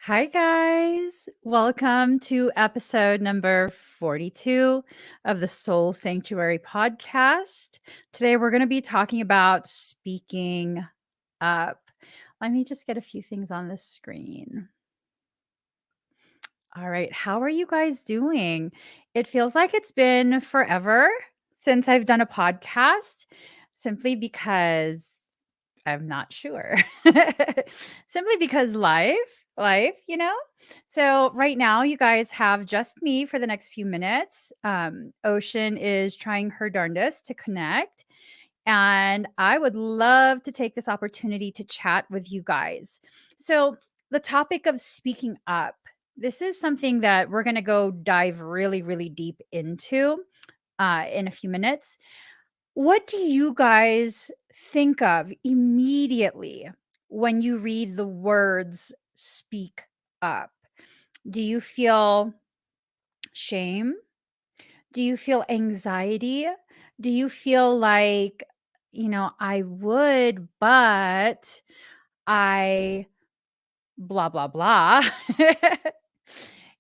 Hi, guys. Welcome to episode number 42 of the Soul Sanctuary podcast. Today, we're going to be talking about speaking up. Let me just get a few things on the screen. All right. How are you guys doing? It feels like it's been forever since I've done a podcast, simply because I'm not sure. Simply because life. So right now you guys have just me for the next few minutes. Ocean is trying her darndest to connect, and I would love to take this opportunity to chat with you guys. So the topic of speaking up, this is something that we're going to go dive really, really deep into in a few minutes. What do you guys think of immediately when you read the words speak up? Do you feel shame? Do you feel anxiety? Do you feel like, I would, but I blah, blah, blah?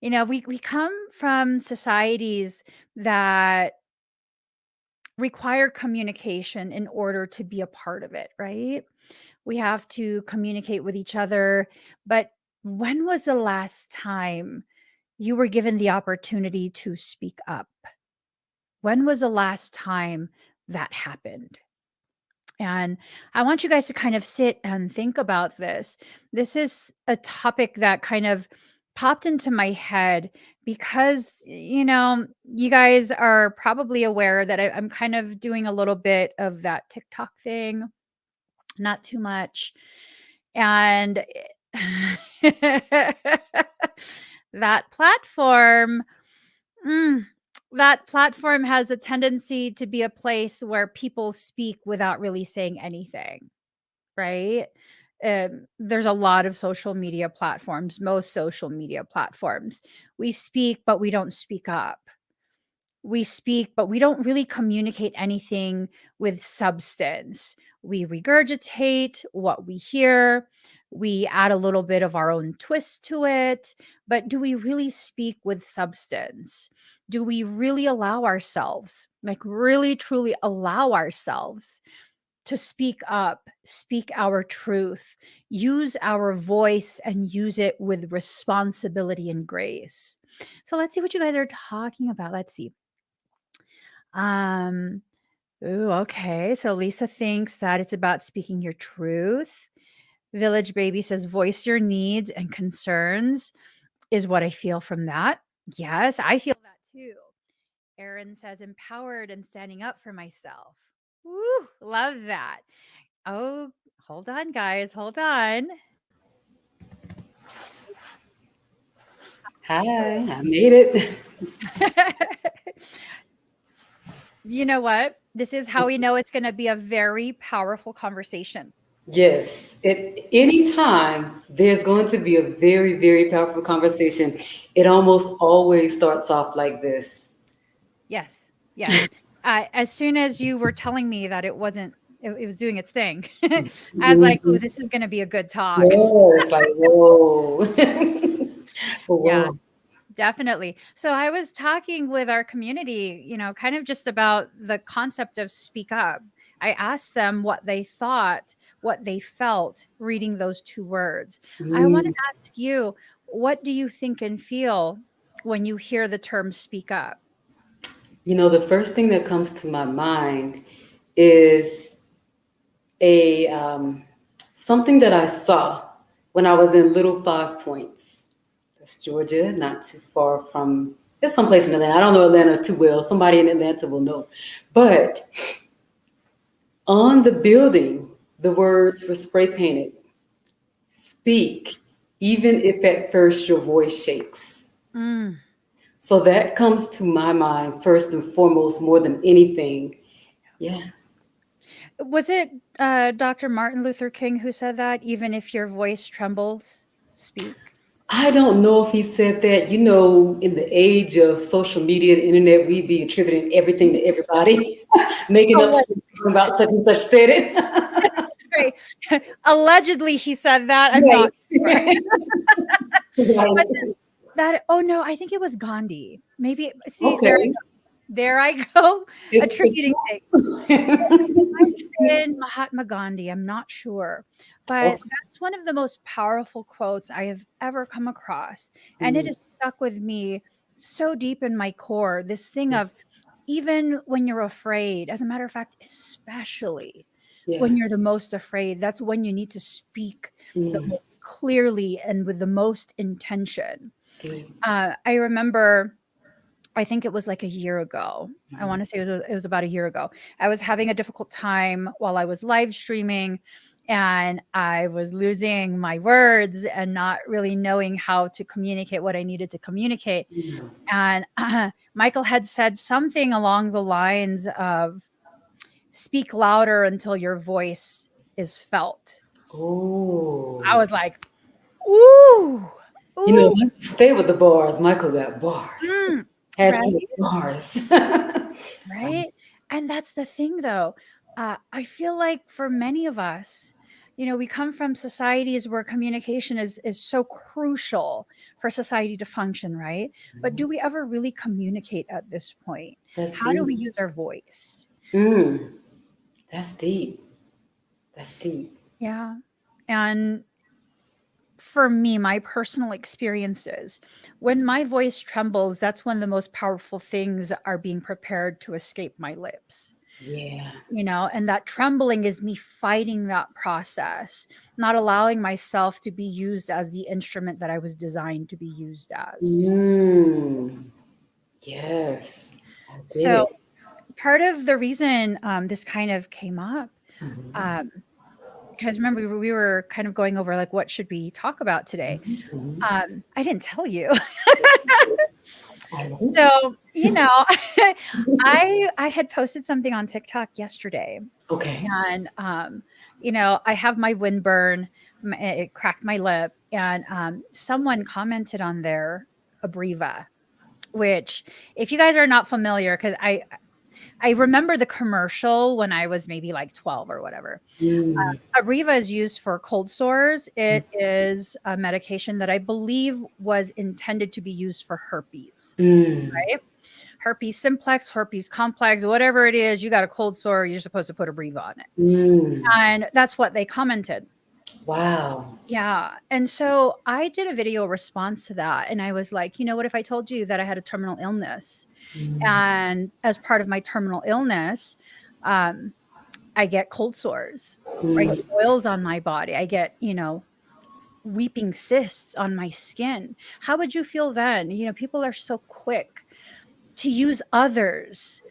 We come from societies that require communication in order to be a part of it, right? We have to communicate with each other. But when was the last time you were given the opportunity to speak up? When was the last time that happened? And I want you guys to kind of sit and think about this. This is a topic that kind of popped into my head because, you guys are probably aware that I'm kind of doing a little bit of that TikTok thing, not too much. And that platform, mm, that platform has a tendency to be a place where people speak without really saying anything, right? There's a lot of social media platforms, most social media platforms. We speak, but we don't speak up. We speak, but we don't really communicate anything with substance. We regurgitate what we hear. We add a little bit of our own twist to it. But do we really speak with substance? Do we really allow ourselves, like really truly allow ourselves to speak up, speak our truth, use our voice and use it with responsibility and grace? So let's see what you guys are talking about. Let's see. Um, ooh, okay. So Lisa thinks that it's about speaking your truth. Village Baby says, voice your needs and concerns is what I feel from that. Yes, I feel that too. Erin says, empowered and standing up for myself. Woo, love that. Oh, hold on, guys. Hold on. Hi, I made it. You know what? This is how we know it's going to be a very powerful conversation. Yes, at any time, there's going to be a very, very powerful conversation. It almost always starts off like this. Yes. Yes. As soon as you were telling me that it was doing its thing, I was like, "Oh, Mhm. this is gonna be a good talk." Yes, like, whoa. Yeah, Whoa. definitely. So I was talking with our community, kind of just about the concept of speak up. I asked them what they thought, what they felt reading those two words. I want to Mm. ask you, what do you think and feel when you hear the term speak up? The first thing that comes to my mind is a something that I saw when I was in Little Five Points. That's Georgia, not too far from. It's someplace in Atlanta. I don't know Atlanta too well. Somebody in Atlanta will know. But on the building, the words were spray painted. Speak, even if at first your voice shakes. Mm. So that comes to my mind first and foremost, more than anything. Yeah. Was it Dr. Martin Luther King who said that? Even if your voice trembles, speak. I don't know if he said that. You know, in the age of social media, the internet, we be attributing everything to everybody, making up Alleg- stuff about such and such said it. right. Allegedly, he said that. I'm not sure. Right. But Right. that, oh no, I think it was Gandhi. Maybe, see, Okay. there I go, It's attributing things. Been Mahatma Gandhi, I'm not sure, but okay. that's one of the most powerful quotes I have ever come across, and it Mm, has stuck with me so deep in my core. This thing of even when you're afraid, as a matter of fact, especially yeah. when you're the most afraid, that's when you need to speak the Mm, most clearly and with the most intention. okay. I remember I think it was like a year ago. I wanna say it was about a year ago. I was having a difficult time while I was live streaming, and I was losing my words and not really knowing how to communicate what I needed to communicate, Mm. and Michael had said something along the lines of, "Speak louder until your voice is felt." I Oh. was like, "Ooh, You know, ooh, stay with the bars. Michael got bars. mm." Hashtag Right? bars. Right? And that's the thing though. I feel like for many of us, we come from societies where communication is so crucial for society to function, right? But do we ever really communicate at this point? That's How do deep. we use our voice? Mm, that's deep. That's deep. Yeah. And for me, my personal experiences, when my voice trembles, that's when the most powerful things are being prepared to escape my lips. Yeah. And that trembling is me fighting that process, not allowing myself to be used as the instrument that I was designed to be used as. Mm, yes. I get So, it. part of the reason this kind of came up, Mhm, um, because remember, we were kind of going over like what should we talk about today. mhm. I didn't tell you. I know. So, I had posted something on TikTok yesterday. Okay. And, I have my windburn, it cracked my lip, and, someone commented on there, Abreva, which if you guys are not familiar, because I remember the commercial when I was maybe like 12 or whatever. Mm, Abreva is used for cold sores. It is a medication that I believe was intended to be used for herpes, mm, right? Herpes simplex, herpes complex, whatever it is, you got a cold sore, you're supposed to put Abreva on it. mm. And that's what they commented. Wow. Yeah, and so I did a video response to that, and I was like, "You know what, if I told you that I had a terminal illness, Mm, and as part of my terminal illness, um, I get cold sores, or I get mm, boils on my body, I get, weeping cysts on my skin. How would you feel then?" People are so quick to use others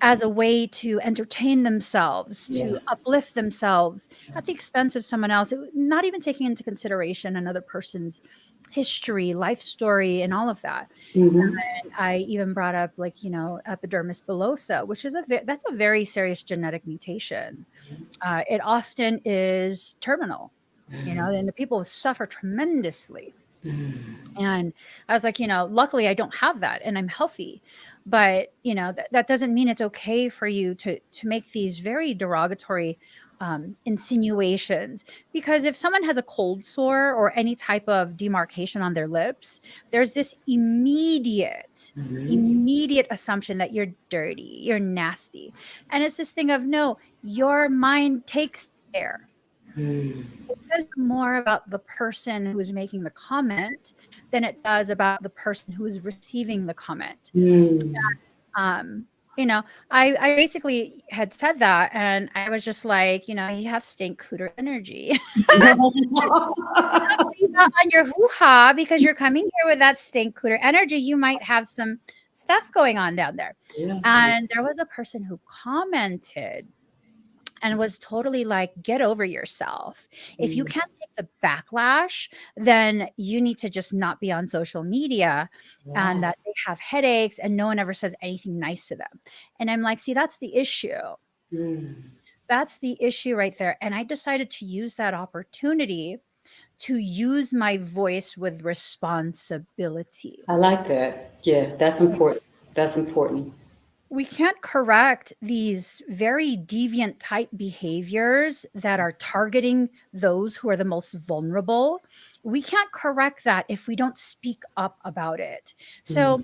as a way to entertain themselves, yeah. to uplift themselves at the expense of someone else, not even taking into consideration another person's history, life story, and all of that. Mm-hmm. And I even brought up, like, epidermis bullosa, which is that's a very serious genetic mutation. It often is terminal, and the people suffer tremendously. And I was like, luckily I don't have that and I'm healthy. But, that doesn't mean it's okay for you to make these very derogatory insinuations. Because if someone has a cold sore or any type of demarcation on their lips, there's this Mm-hmm. immediate assumption that you're dirty, you're nasty. And it's this thing of, no, your mind takes there. Mm, It says more about the person who is making the comment than it does about the person who is receiving the comment. mm, Um, You know, I basically had said that, and I was just like, "You have stink cooter energy." Be not on your hoo-ha because you're coming here with that stink cooter energy. You might have some stuff going on down there. Yeah. And there was a person who commented and was totally like, get over yourself. If you Mm, can't take the backlash, then you need to just not be on social media, and wow. that they have headaches and no one ever says anything nice to them. And I'm like, see, that's the issue. Mm, That's the issue right there. And I decided to use that opportunity to use my voice with responsibility. I like that. Yeah, that's important. That's important. We can't correct these very deviant type behaviors that are targeting those who are the most vulnerable. We can't correct that if we don't speak up about it. Mm, So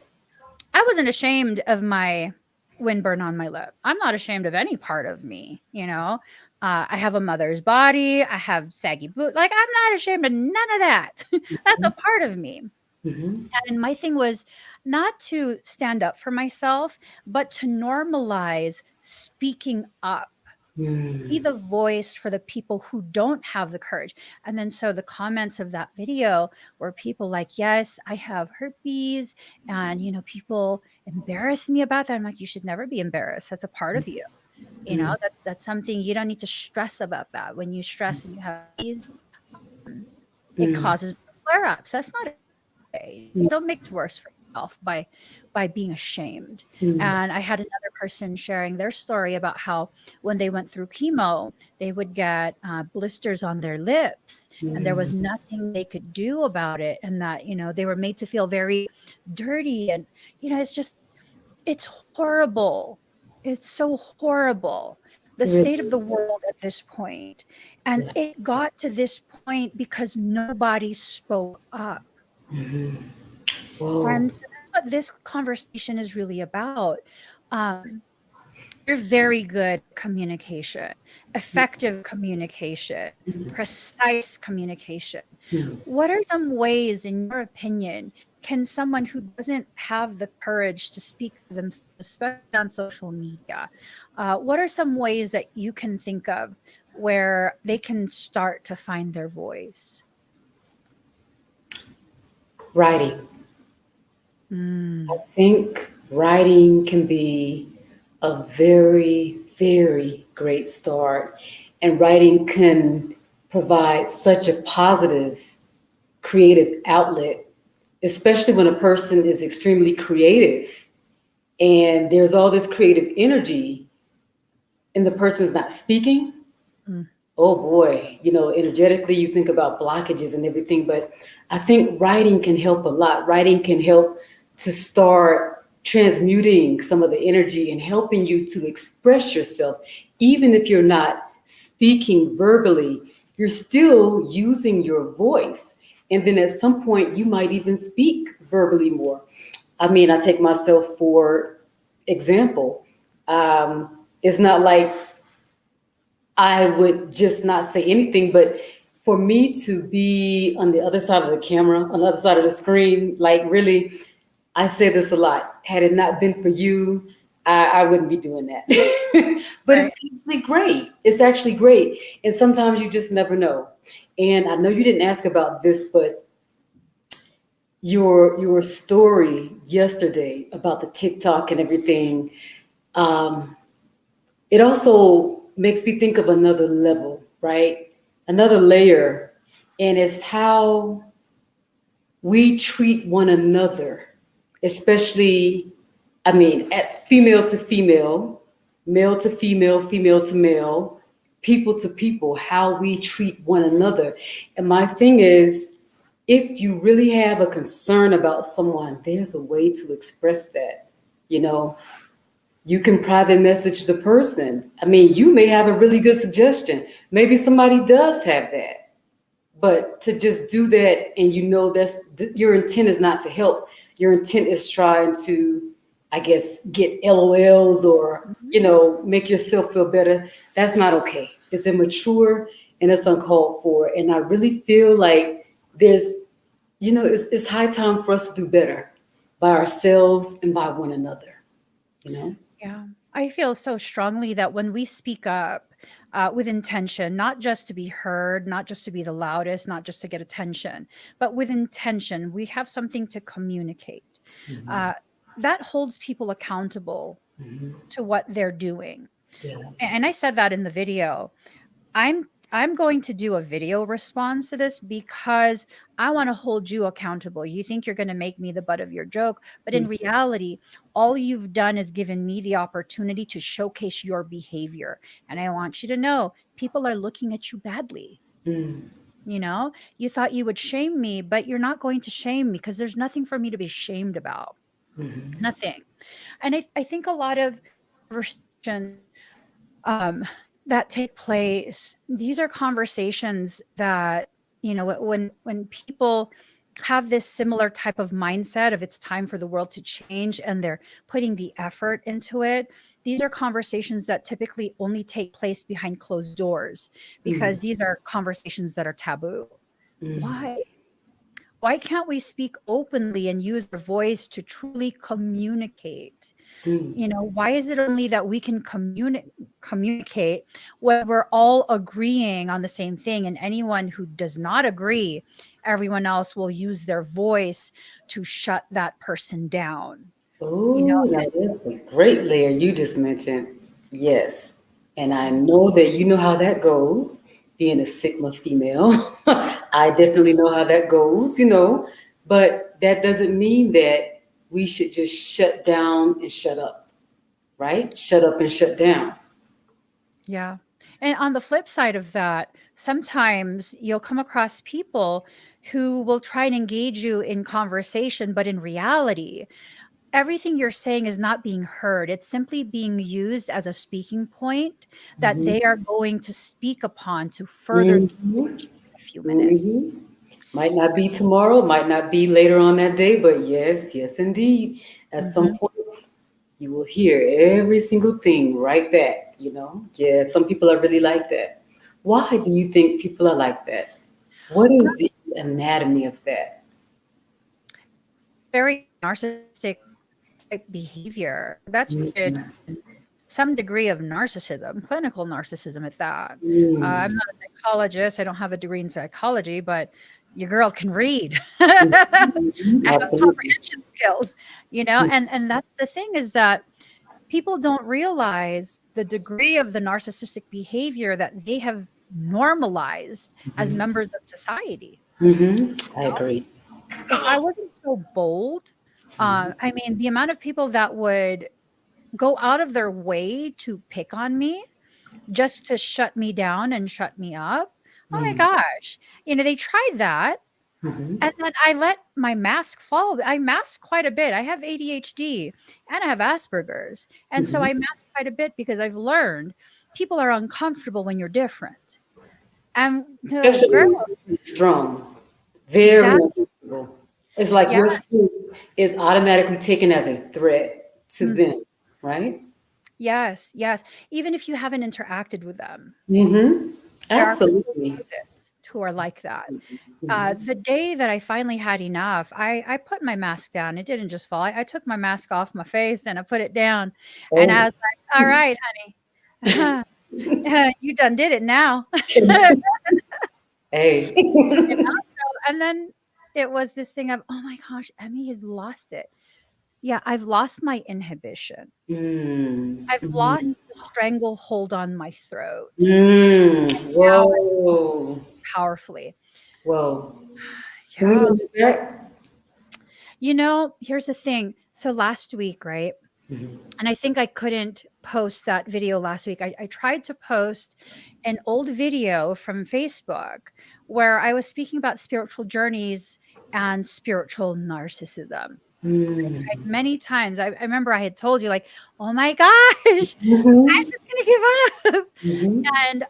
I wasn't ashamed of my windburn on my lip. I'm not ashamed of any part of me, you know. I have a mother's body. I have saggy boot. Like, I'm not ashamed of none of that. That's a part of me. mhm, And my thing was not to stand up for myself, but to normalize speaking up, be mm, the voice for the people who don't have the courage. And then so the comments of that video were people like, yes, I have herpes. And, people embarrass me about that. I'm like, you should never be embarrassed. That's a part of you. mm, That's something you don't need to stress about that. When you stress and you have herpes, it mm, causes flare-ups. That's not okay. mm, Don't make it worse for yourself by being ashamed. mm, And I had another person sharing their story about how when they went through chemo, they would get blisters on their lips, and there was mm. nothing they could do about it, and that they were made to feel very dirty, and it's horrible. It's so horrible. The It really state of the is. world at this point. And Yeah. it got to this point because nobody spoke up. Mhm. Whoa. And so that's what this conversation is really about. Um, you're very good at communication, effective communication, precise communication. Mm. What are some ways, in your opinion, can someone who doesn't have the courage to speak for themselves, especially on social media, what are some ways that you can think of where they can start to find their voice? Writing. I Mm, think writing can be a very, very great start. And writing can provide such a positive, creative outlet, especially when a person is extremely creative and there's all this creative energy and the person's not speaking. mm, Oh boy, energetically you think about blockages and everything, but I think writing can help a lot. Writing can help to start transmuting some of the energy and helping you to express yourself. Even if you're not speaking verbally, you're still using your voice. And then at some point, you might even speak verbally more. I mean, I take myself for example. It's not like I would just not say anything. But for me to be on the other side of the camera, on the other side of the screen, like really, I say this a lot. Had it not been for you, I wouldn't be doing that. But it's right. actually great. It's actually great. And sometimes you just never know. And I know you didn't ask about this, but your story yesterday about the TikTok and everything, um, it also makes me think of another level, right? Another layer, and it's how we treat one another, especially, I mean, at female to female, male to female, female to male, people to people, how we treat one another. And my thing is, if you really have a concern about someone, there's a way to express that. You know, you can private message the person. I mean, you may have a really good suggestion. Maybe somebody does have that. But to just do that and your intent is not to help. Your intent is trying to, I guess, get LOLs or, Mhm. make yourself feel better. That's not okay. It's immature and it's uncalled for. And I really feel like it's high time for us to do better by ourselves and by one another, you know? Yeah. I feel so strongly that when we speak up with intention, not just to be heard, not just to be the loudest, not just to get attention, but with intention, we have something to communicate. Mm-hmm. Uh, that holds people accountable Mm-hmm. to what they're doing. Yeah. And I said that in the video. I'm going to do a video response to this because I want to hold you accountable. You think you're going to make me the butt of your joke, but in reality, all you've done is given me the opportunity to showcase your behavior. And I want you to know people are looking at you badly. Mm-hmm. You know, you thought you would shame me, but you're not going to shame me because there's nothing for me to be shamed about. Mm-hmm. Nothing. And I think a lot of conversations um, that take place, these are conversations that, you know, when people have this similar type of mindset of it's time for the world to change and they're putting the effort into it, these are conversations that typically only take place behind closed doors because these are conversations that are taboo. Mm-hmm. Why? Why can't we speak openly and use our voice to truly communicate? Mm-hmm. You know, why is it only that we can communicate when we're all agreeing on the same thing, and anyone who does not agree, everyone else will use their voice to shut that person down, you know? Oh, now that's a great layer you just mentioned. Yes. And I know that you know how that goes, being a Sigma female. I definitely know how that goes, but that doesn't mean that we should just shut down and shut up, right? Shut up and shut down. Yeah. And on the flip side of that, sometimes you'll come across people who will try and engage you in conversation, but in reality, everything you're saying is not being heard. It's simply being used as a speaking point that Mm-hmm. they are going to speak upon to further Mm-hmm. damage you in a few minutes. Mm-hmm. Might not be tomorrow, might not be later on that day, but yes, yes, indeed. At some Mhm. point, you will hear every single thing right back, Yeah, some people are really like that. Why do you think people are like that? What is the anatomy of that? Very narcissistic type behavior. That's rooted Mm, in some degree of narcissism, clinical narcissism at that. I'm mm, not a psychologist. I don't have a degree in psychology, but your girl can read. I mhm, have absolutely. comprehension skills, you know, and that's the thing is that people don't realize the degree of the narcissistic behavior that they have normalized as Mm-hmm. members of society. Mm-hmm. You I know, agree. if I wasn't so bold, I mean, the amount of people that would go out of their way to pick on me just to shut me down and shut me up. Oh my Mm-hmm. gosh. You know, they tried that. Mm-hmm. And then I let my mask fall. I mask quite a bit. I have ADHD and I have Asperger's. And so Mm-hmm. I mask quite a bit because I've learned people are uncomfortable when you're different. And girl, Especially strong, very exactly. uncomfortable. It's like Yeah. your skin is automatically taken as a threat to Mm, them, right? yes. Yes. Even if you haven't interacted with them, Mm-hmm. there are people who Absolutely. do this who are like that. Mm-hmm. The day that I finally had enough, I put my mask down. It didn't just fall. I took my mask off my face and I put it down. And I Oh, was like, all right, honey, you done did it now. hey. You know? So, and then it was this thing of, oh my gosh, Emmy has lost it. Yeah, I've lost my inhibition. Mm, I've mm, lost the stranglehold on my throat. mm. Now I Whoa. powerfully. Whoa. Can we Yeah. run it back? You know, here's the thing. So last week, right? Mm-hmm. And I think I couldn't post that video last week. I tried to post an old video from Facebook where I was speaking about spiritual journeys and spiritual narcissism. I Mm, tried many times. I remember I had told you, like, oh my gosh, I'm mm-hmm. just gonna give up. Mm-hmm. And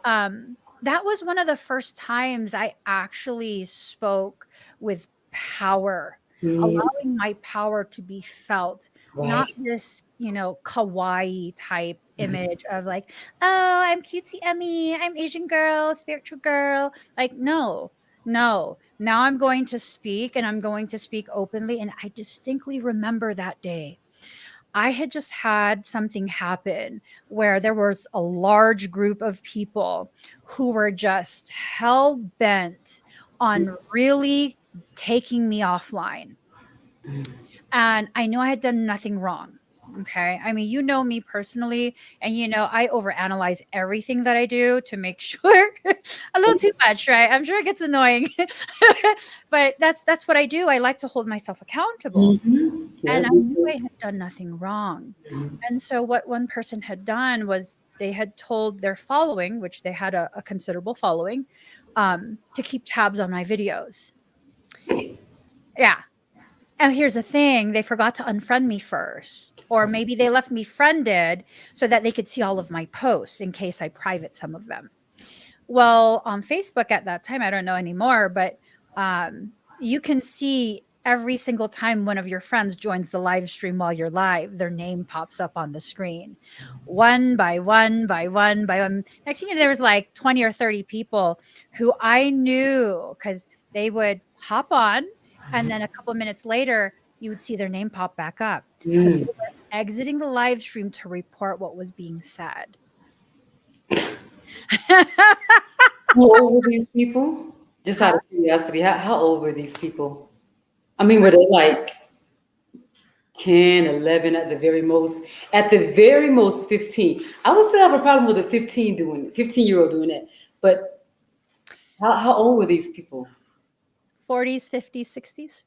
that was one of the first times I actually spoke with power, Mm, allowing my power to be felt, not right. this, you know, kawaii type image of like, oh, I'm cutesy Emmy, I'm Asian girl, spiritual girl. Like, no, no. Now I'm going to speak and I'm going to speak openly. And I distinctly remember that day. I had just had something happen where there was a large group of people who were just hell bent on really taking me offline. And I know I had done nothing wrong. Okay. I mean, you know me personally, and I overanalyze everything that I do to make sure a little too much, right? I'm sure it gets annoying. But that's what I do. I like to hold myself accountable. Mm-hmm. Yeah. And I knew I had done nothing wrong. And so what one person had done was they had told their following, which they had a considerable following, to keep tabs on my videos. Yeah. And here's the thing, they forgot to unfriend me first, or maybe they left me friended so that they could see all of my posts in case I private some of them. Well, on Facebook at that time, I don't know anymore, but you can see every single time one of your friends joins the live stream while you're live, their name pops up on the screen, one by one, by one, by one. Next thing you know, there was like 20 or 30 people who I knew because they would hop on, and then a couple of minutes later, you would see their name pop back up. So they Mm. were exiting the live stream to report what was being said. How old were these people? Just out of curiosity, how old were these people? I mean, were they like 10, 11 at the very most? At the very most, 15. I would still have a problem with a 15-year-old doing it. But how old were these people? 40s, 50s, 60s.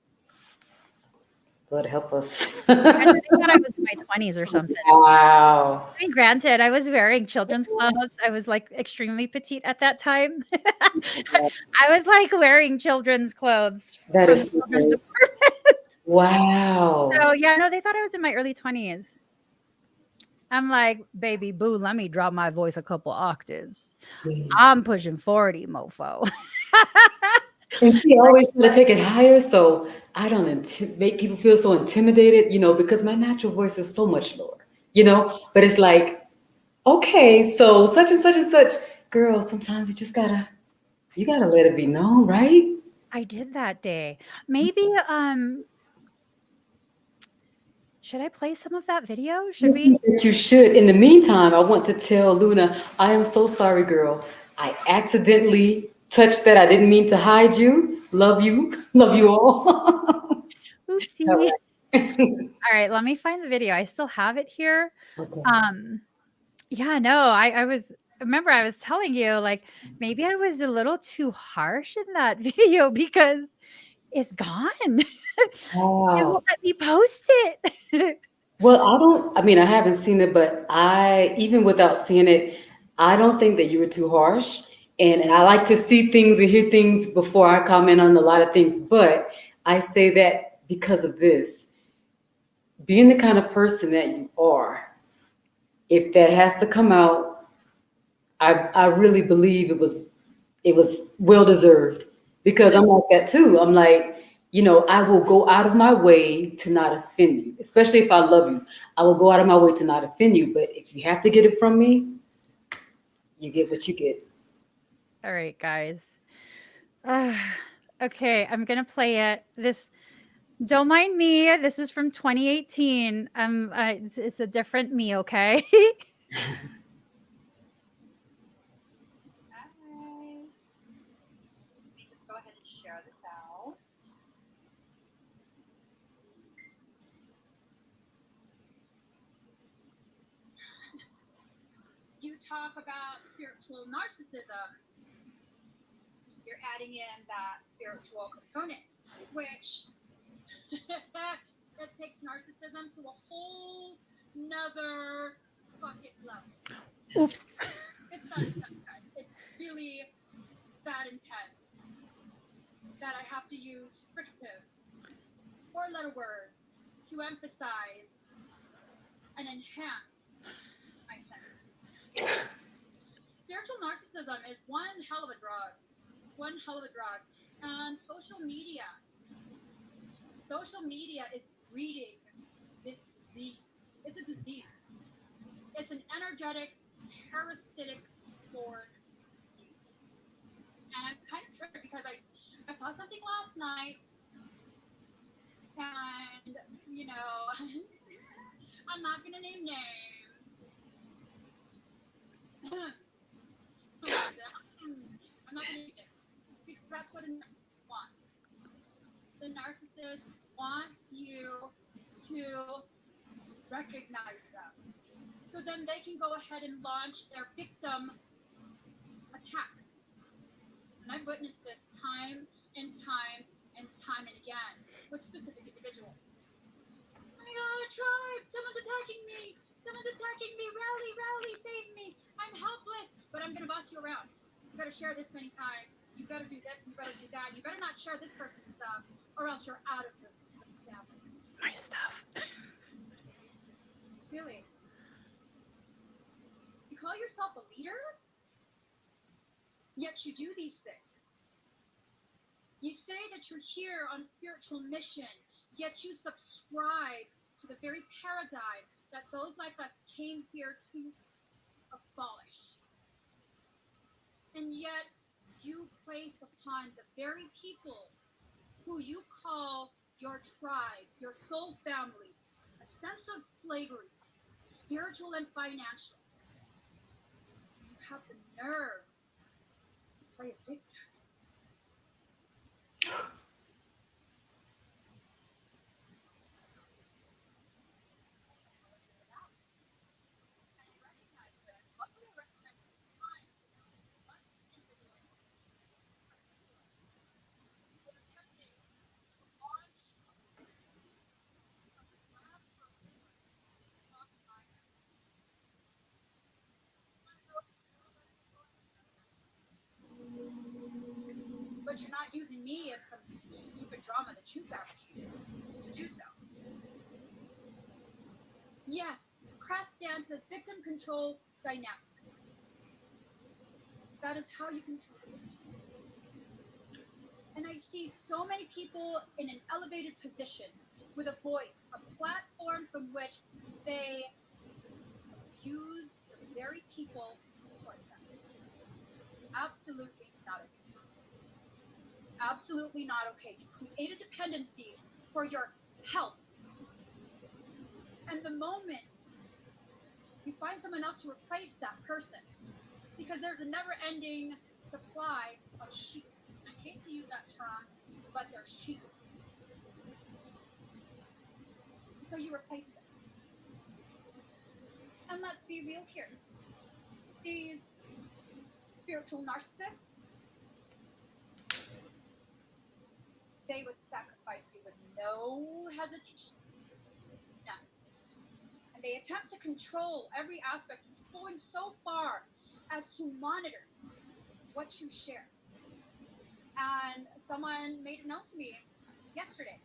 God help us. I know they thought I was in my 20s or something. Wow. I mean, granted, I was wearing children's clothes. I was, like, extremely petite at that time. I was, like, wearing children's clothes That from the is so children's great. department. Wow. So, yeah, no, they thought I was in my early 20s. I'm like, "Baby boo, let me drop my voice a couple octaves. I'm pushing 40, mofo." And she always try to take it higher, so I don't make people feel so intimidated, because my natural voice is so much lower. But it's like, okay, so such and such and such, girl. Sometimes you gotta let it be known, right? I did that day. Maybe, should I play some of that video? I Should we? think that you should. In the meantime, I want to tell Luna, I am so sorry, girl. I accidentally touched that. I didn't mean to hide you. Love you. Love you all. All Oopsie. right. Alright, let me find the video. I still have it here. Okay. Um, yeah, no, I was remember I was telling you, like, maybe I was a little too harsh in that video because it's gone. It Wow. won't let me post it. Well, I mean, I haven't seen it, but even without seeing it, I don't think that you were too harsh. And I like to see things and hear things before I comment on a lot of things. But I say that because of this, being the kind of person that you are, if that has to come out, I really believe it was well deserved because I'm like that too. I'm like, I will go out of my way to not offend you, especially if I love you. I will go out of my way to not offend you. But if you have to get it from me, you get what you get. Alright, guys. Uh, okay, I'm gonna play it. This don't mind me, this is from 2018. It's a different me, okay? Hi. Let me just go ahead and share this out. You talk about spiritual narcissism, you're adding in that spiritual component, which that takes narcissism to a whole nother bucket level. Oops. It's that intense, guys. It's really that intense that I have to use fricatives, four-letter words, to emphasize and enhance my sentence. Spiritual narcissism is one hell of a drug. One hell of a drug. And social media is breeding this disease. It's a disease. It's an energetic, parasitic born disease. And I'm kind of triggered because I saw something last night and, I'm not gonna name names. Oh, I'm not gonna name names because that's what a narcissist wants. The narcissist wants you to recognize them, so then they can go ahead and launch their victim attack. And I've witnessed this time and time and time and again with specific individuals. Oh my god, tribe! Someone's attacking me! Someone's attacking me! Rally, rally, save me! I'm helpless! But I'm gonna boss you around. You better share this many times. You better do this, you better do that. You better not share this person's stuff, or else you're out of the family. My stuff. Really? You call yourself a leader? Yet you do these things. You say that you're here on a spiritual mission, yet you subscribe to the very paradigm that those like us came here to abolish. And yet you place upon the very people who you call your tribe, your soul family, a sense of slavery, spiritual and financial. You have the nerve to play a victim. But you're not using me as some stupid drama that you fabricated to do so. Yes, crass stance as victim control dynamic. That is how you control it. And I see so many people in an elevated position with a voice, a platform from which they use the very people to support them. Absolutely not okay. Absolutely not okay to create a dependency for your health. And the moment you find someone else to replace that person, because there's a never-ending supply of sheep. I hate to use that term, but they're sheep. So you replace them. And let's be real here. These spiritual narcissists, they would sacrifice you with no hesitation. None. And they attempt to control every aspect, going so far as to monitor what you share. And someone made a note to me yesterday.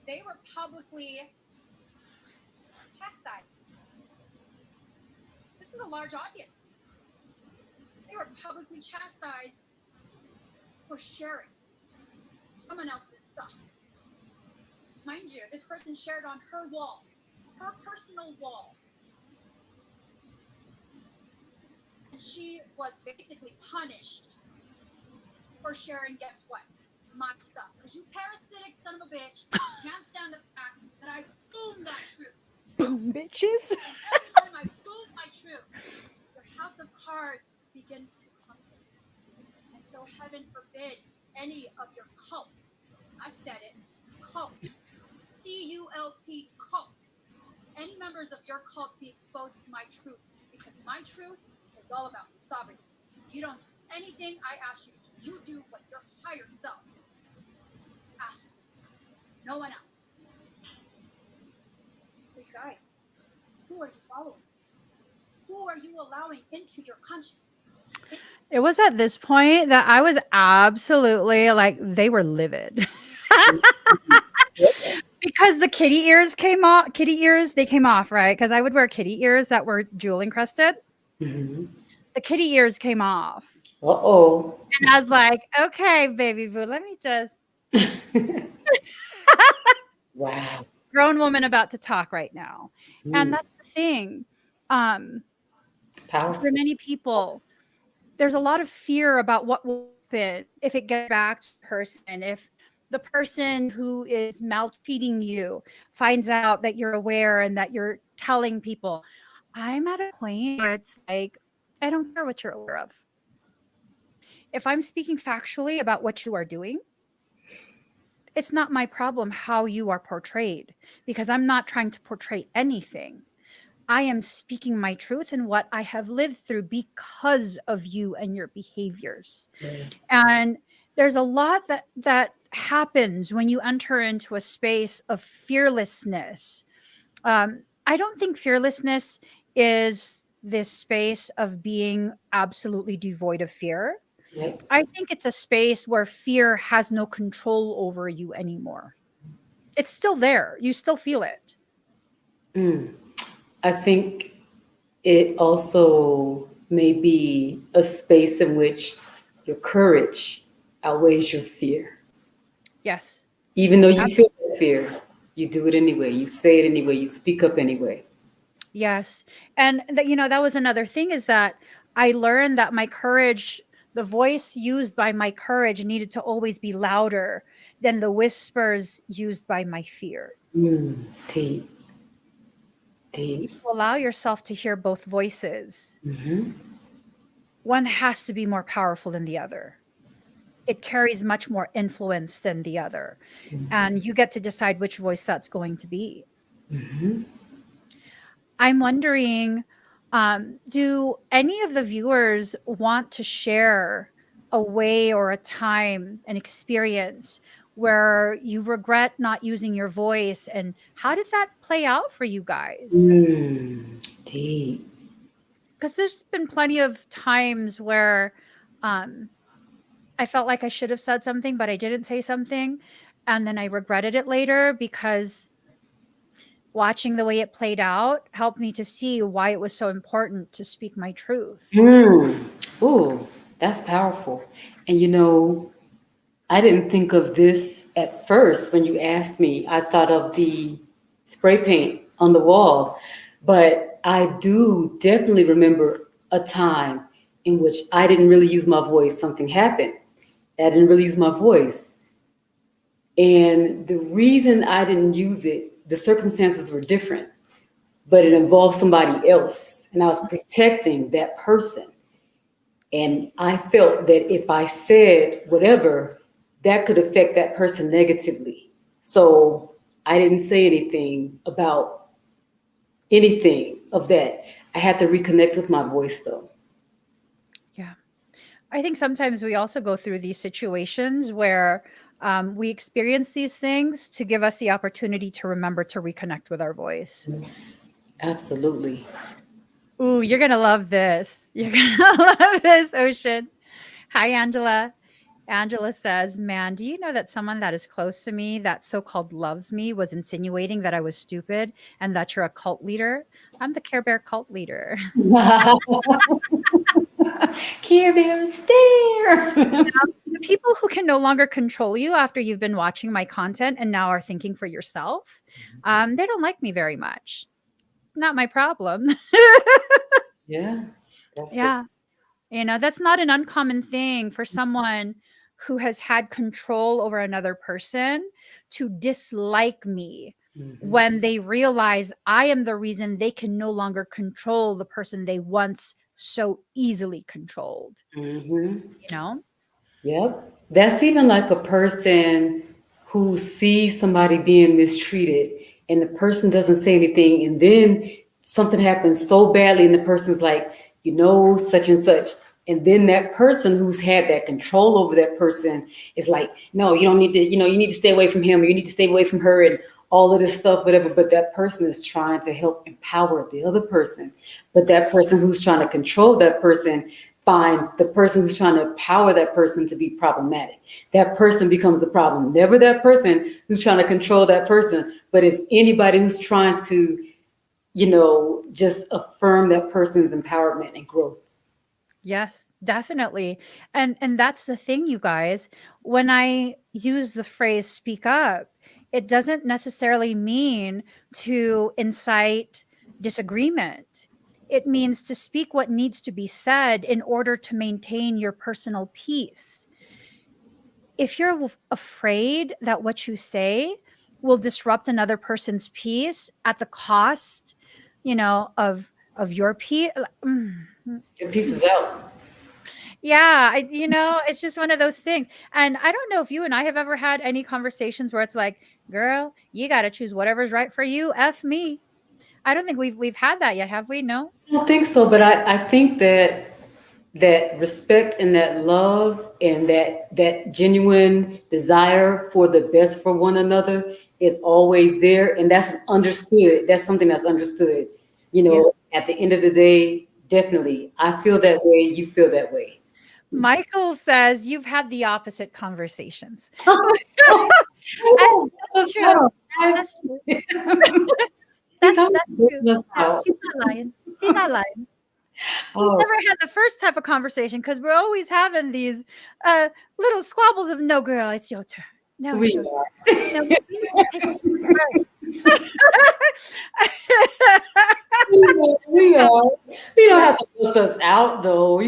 They were publicly chastised. This is a large audience. They were publicly chastised for sharing someone else's stuff. Mind you, this person shared on her wall, her personal wall. And she was basically punished for sharing, guess what? My stuff. Because you parasitic son of a bitch can't stand the fact that I boomed that truth. Boom, bitches. When I boom my truth, your house of cards begins to crumble. And so heaven forbid any of your cult, I said it, cult, C-U-L-T, cult, any members of your cult be exposed to my truth, because my truth is all about sovereignty. You don't do anything I ask you to do. You do what your higher self asks you. No one else. So you guys, who are you following? Who are you allowing into your consciousness? It was at this point that I was absolutely like, they were livid. Because the kitty ears came off, they came off, right? Because I would wear kitty ears that were jewel encrusted. Mm-hmm. The kitty ears came off. Uh-oh. And I was like, okay, baby boo, let me just. Wow. Grown woman about to talk right now. And that's the thing. Powerful. For many people, there's a lot of fear about what will happen if it gets back to the person, if the person who is maltreating you finds out that you're aware and that you're telling people. I'm at a point where it's like, I don't care what you're aware of. If I'm speaking factually about what you are doing, it's not my problem how you are portrayed, because I'm not trying to portray anything. I am speaking my truth and what I have lived through because of you and your behaviors. Yeah. And there's a lot that happens when you enter into a space of fearlessness. I don't think fearlessness is this space of being absolutely devoid of fear. Yep. I think it's a space where fear has no control over you anymore. It's still there. You still feel it. I think it also may be a space in which your courage outweighs your fear. Yes. Even though you feel that fear, you do it anyway. You say it anyway. You speak up anyway. Yes. And that, that was another thing, is that I learned that my courage, the voice used by my courage, needed to always be louder than the whispers used by my fear. Deep, If deep. you allow yourself to hear both voices, one has to be more powerful than the other. It carries much more influence than the other. And you get to decide which voice that's going to be. I'm wondering, do any of the viewers want to share a way or a time, an experience where you regret not using your voice? And how did that play out for you guys? Deep. Because there's been plenty of times where um, I felt like I should have said something, but I didn't say something. And then I regretted it later, because watching the way it played out helped me to see why it was so important to speak my truth. Ooh, that's powerful. And you know, I didn't think of this at first when you asked me. I thought of the spray paint on the wall, but I do definitely remember a time in which I didn't really use my voice. Something happened. I didn't really use my voice. And the reason I didn't use it, the circumstances were different, but it involved somebody else. And I was protecting that person. And I felt that if I said whatever, that could affect that person negatively. So I didn't say anything about anything of that. I had to reconnect with my voice though. Yeah. I think sometimes we also go through these situations where we experience these things to give us the opportunity to remember to reconnect with our voice. Yes, absolutely. Ooh, you're going to love this. You're going to love this, Ocean. Hi, Angela. Angela says, man, do you know that someone that is close to me that so-called loves me was insinuating that I was stupid and that you're a cult leader? I'm the Care Bear cult leader. Care Bear stare. The people who can no longer control you after you've been watching my content and now are thinking for yourself, they don't like me very much. Not my problem. Yeah, that's good. Yeah. That's not an uncommon thing for someone who has had control over another person to dislike me when they realize I am the reason they can no longer control the person they once so easily controlled. You know? Yep. That's even like a person who sees somebody being mistreated and the person doesn't say anything, and then something happens so badly and the person's like, you know, such and such. And then that person who's had that control over that person is like, no, you don't need to, you need to stay away from him, or you need to stay away from her, and all of this stuff, whatever. But that person is trying to help empower the other person. But that person who's trying to control that person finds the person who's trying to empower that person to be problematic. That person becomes the problem. Never that person who's trying to control that person, but it's anybody who's trying to, just affirm that person's empowerment and growth. Yes, definitely. And that's the thing, you guys. When I use the phrase speak up, it doesn't necessarily mean to incite disagreement. It means to speak what needs to be said in order to maintain your personal peace. if you're afraid that what you say will disrupt another person's peace at the cost, of your peace. It pieces out. Yeah, it's just one of those things. And I don't know if you and I have ever had any conversations where it's like, girl, you got to choose whatever's right for you. F me. I don't think we've had that yet, have we? No. I don't think so, but I think that respect and that love and that genuine desire for the best for one another is always there, and that's understood. That's something that's understood. Yeah. At the end of the day, definitely, I feel that way. You feel that way. Michael says you've had the opposite conversations. Oh, That's true. no, That's true. That's true. Yeah, he's not lying. He's not lying. We've Oh, never had the first type of conversation because we're always having these little squabbles of no, girl, it's your turn. No, it's we your turn. are. No, you need to take it first. We are. We don't have to bust us out, though.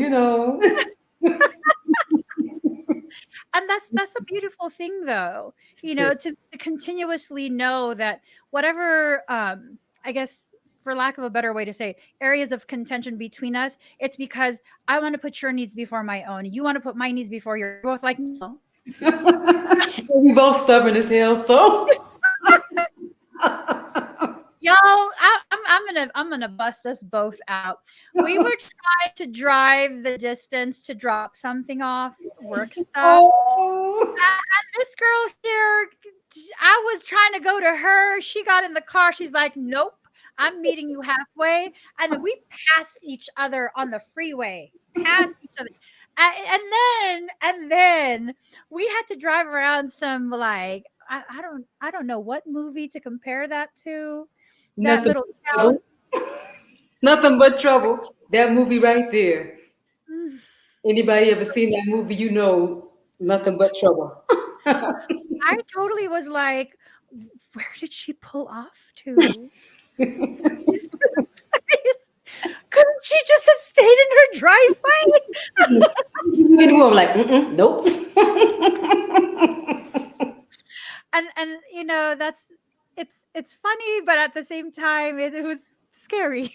And that's a beautiful thing, though, to continuously know that whatever, I guess, for lack of a better way to say it, areas of contention between us, it's because I want to put your needs before my own. You want to put my needs before yours. We're both like, no. We both stubborn as hell, so. Y'all, I'm gonna bust us both out. We were trying to drive the distance to drop something off, work stuff. Oh. And this girl here, I was trying to go to her. She got in the car. She's like, nope, I'm meeting you halfway. And then we passed each other on the freeway, passed each other. And then we had to drive around some, like, I don't know what movie to compare that to. That Nothing little but town. trouble. Nothing but trouble. That movie right there. Anybody ever seen that movie? Nothing but trouble. I totally was like, where did she pull off to? Couldn't she just have stayed in her driveway? I'm like, nope. And that's it's funny, but at the same time, it was scary.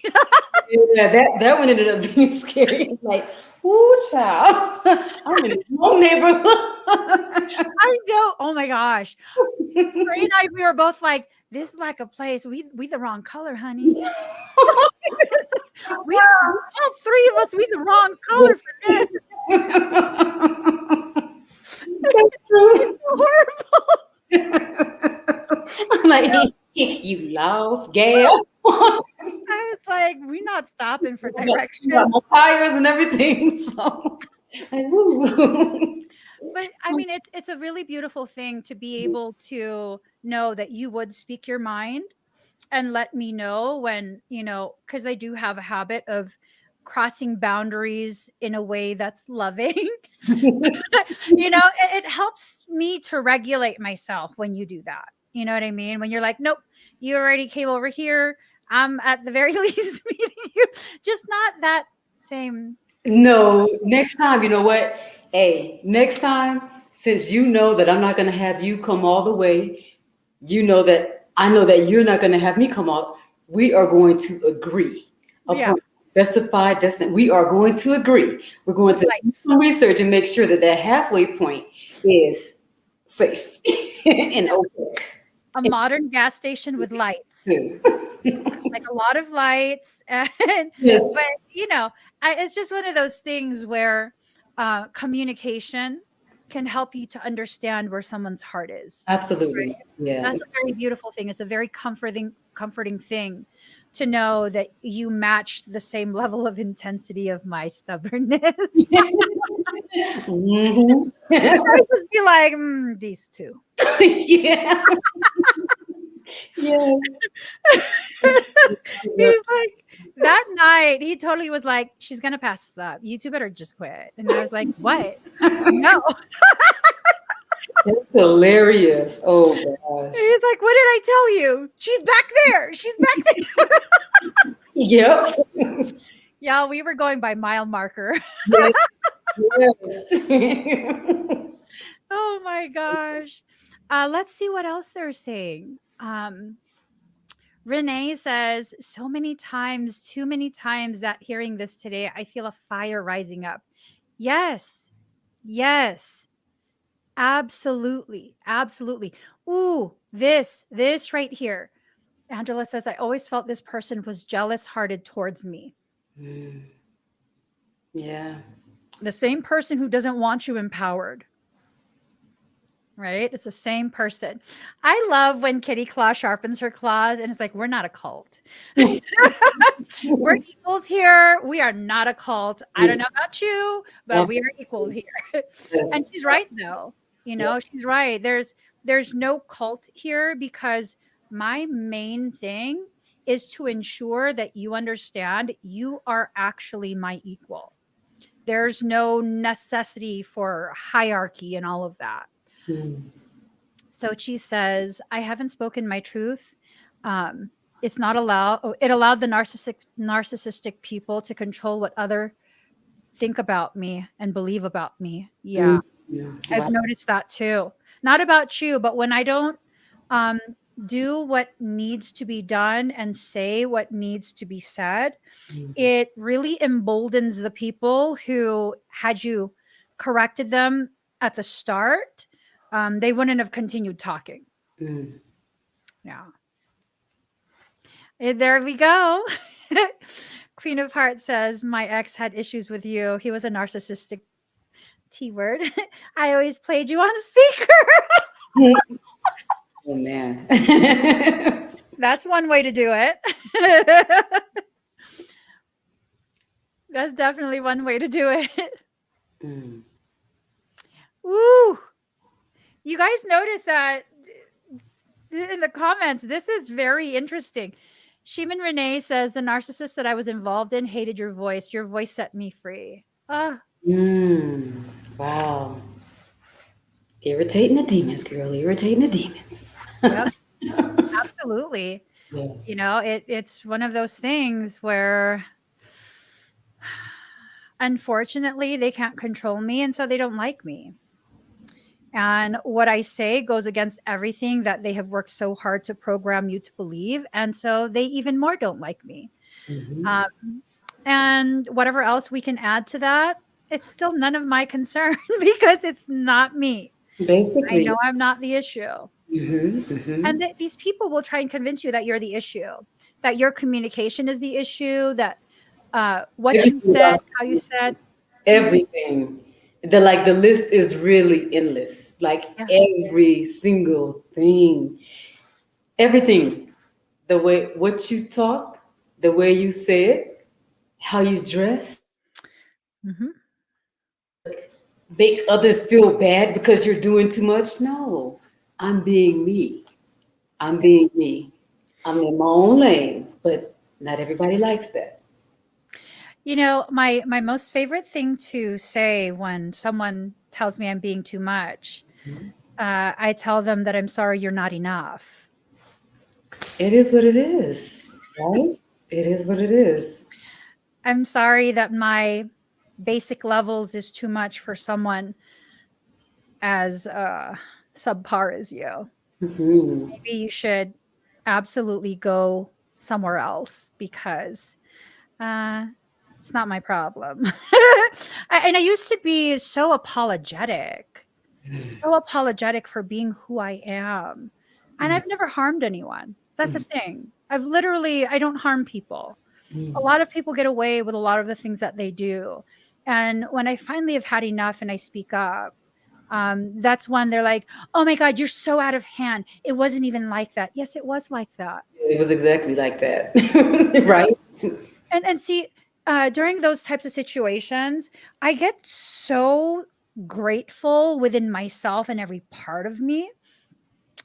Yeah, that one ended up being scary. It's like, ooh, child, I'm in the wrong neighborhood. I know. Oh my gosh. Ray and I, we were both like, this is like a place. We the wrong color, honey. All three of us, we the wrong color for this. That's true. Horrible. I'm like, you lost, Gail. I was like, we're not stopping for direction. Got my tires and everything. So, like, woo. But I mean, it's a really beautiful thing to be able to know that you would speak your mind and let me know when, because I do have a habit of crossing boundaries in a way that's loving. It helps me to regulate myself when you do that. You know what I mean? When you're like, nope, you already came over here. I'm at the very least meeting you. Just not that same. No, next time, you know what? Hey, next time, since you know that I'm not going to have you come all the way, that I know that you're not going to have me come all. We are going to agree upon specified distance. We are going to agree. We're going to do some research and make sure that halfway point is safe and okay. A modern gas station with lights. Like a lot of lights. And, yes. But, it's just one of those things where communication can help you to understand where someone's heart is. Absolutely. Right? Yeah. That's a very beautiful thing. It's a very comforting thing to know that you match the same level of intensity of my stubbornness. Mm-hmm. I just be like, these two. Yeah. Yes. He's like, that night, he totally was like, she's going to pass us up. You two better just quit. And I was like, what? No. That's hilarious. Oh, gosh. He's like, what did I tell you? She's back there. She's back there. Yep. Yeah, we were going by mile marker. Yes. Oh my gosh. Let's see what else they're saying. Renee says, so many times, too many times that hearing this today, I feel a fire rising up. Yes, yes, absolutely, absolutely. Ooh, this right here. Angela says, I always felt this person was jealous hearted towards me. Mm. Yeah. The same person who doesn't want you empowered. Right? It's the same person. I love when Kitty Claw sharpens her claws and it's like, we're not a cult. We're equals here. We are not a cult. I don't know about you, but we are equals here. And Yes. she's right though. Yeah. She's right. There's no cult here because my main thing is to ensure that you understand you are actually my equal. There's no necessity for hierarchy and all of that. Mm. So she says, I haven't spoken my truth. It's not allowed. It allowed the narcissistic people to control what other think about me and believe about me. Yeah, Mm. Yeah. I've Wow. noticed that too. Not about you, but when I don't um, do what needs to be done and say what needs to be said, Mm. it really emboldens the people who had you corrected them at the start. They wouldn't have continued talking. Mm. Yeah. There we go. Queen of Hearts says, my ex had issues with you. He was a narcissistic T word. I always played you on speaker. Oh man. That's one way to do it. That's definitely one way to do it. Mm. Woo! You guys notice that in the comments, this is very interesting. Sheeman Renee says, the narcissist that I was involved in hated your voice. Your voice set me free. Ah, Mm. Wow. Irritating the demons, girl. Irritating the demons. yep, absolutely. Yeah. It's one of those things where unfortunately they can't control me and so they don't like me. And what I say goes against everything that they have worked so hard to program you to believe. And so they even more don't like me. Hmm. Um, and whatever else we can add to that, it's still none of my concern because it's not me. I Basically. know I'm not the issue. Hmm. Hmm. And these people will try and convince you that you're the issue, that your communication is the issue, that what you Everything said, about how you said. Mhm. everything. The list is really endless. Like Yeah. every single thing. Everything. The way what you talk, the way you say it, how you dress, Hmm. make others feel bad because you're doing too much. No. I'm being me. I'm being me. I'm in my own lane, but not everybody likes that. My most favorite thing to say when someone tells me I'm being too much, I tell them that I'm sorry you're not enough. It is what it is, right? It is what it is. I'm sorry that my basic levels is too much for someone as subpar as you. Hmm. Maybe you should absolutely go somewhere else because uh, it's not my problem. And I used to be so apologetic for being who I am. And I've never harmed anyone. That's the thing. I don't harm people. A lot of people get away with a lot of the things that they do. And when I finally have had enough and I speak up, that's when they're like, oh my God, you're so out of hand. It wasn't even like that. Yes, it was like that. It was exactly like that, right? And see, during those types of situations, I get so grateful within myself and every part of me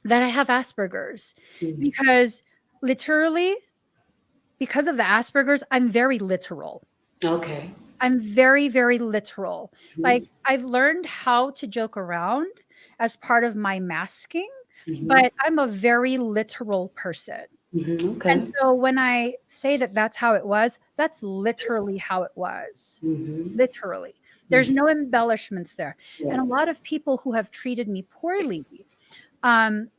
that I have Asperger's Mm. because literally, because of the Asperger's, I'm very literal. Okay. I'm very, very literal. Like Mhm. I've learned how to joke around as part of my masking, Mhm. but I'm a very literal person. Mhm. And Okay. so when I say that that's how it was, that's literally how it was. Mhm. Literally. There's no embellishments there. Yeah. And a lot of people who have treated me poorly,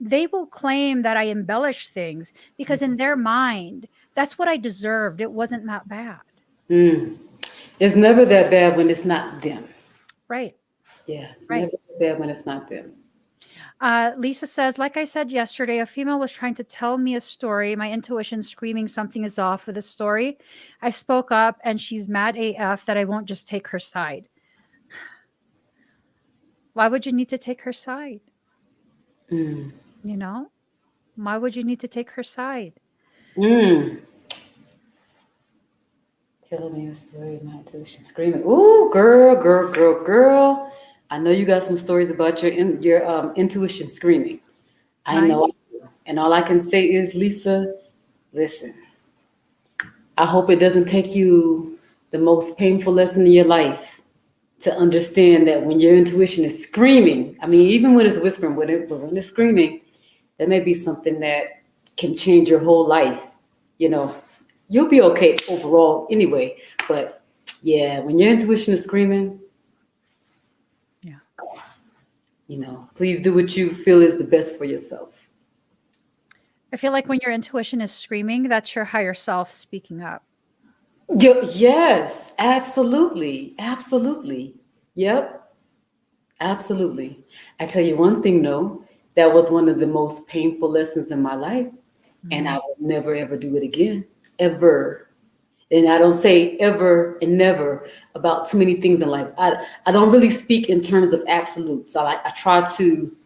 they will claim that I embellish things because in their mind, that's what I deserved. It wasn't that bad. Mm. It's never that bad when it's not them. Right. Yeah, it's Right. never that bad when it's not them. Lisa says, like I said yesterday, a female was trying to tell me a story. My intuition screaming something is off with the story. I spoke up and she's mad AF that I won't just take her side. Why would you need to take her side? Mm. You know, why would you need to take her side? Mm. Telling me a story, my intuition screaming. Ooh, girl, girl, girl, girl. I know you got some stories about your intuition screaming. I Mine? know. And all I can say is, Lisa, listen, I hope it doesn't take you the most painful lesson in your life to understand that when your intuition is screaming, I mean, even when it's whispering, but when it's screaming, that may be something that can change your whole life. You know, you'll be okay overall anyway. But yeah, when your intuition is screaming, Yeah. please do what you feel is the best for yourself. I feel like when your intuition is screaming, that's your higher self speaking up. Yes, absolutely. Absolutely. Yep, absolutely. I tell you one thing though, that was one of the most painful lessons in my life, and I Mm. will never ever do it again. Ever. And I don't say ever and never about too many things in life. I don't really speak in terms of absolutes. I try to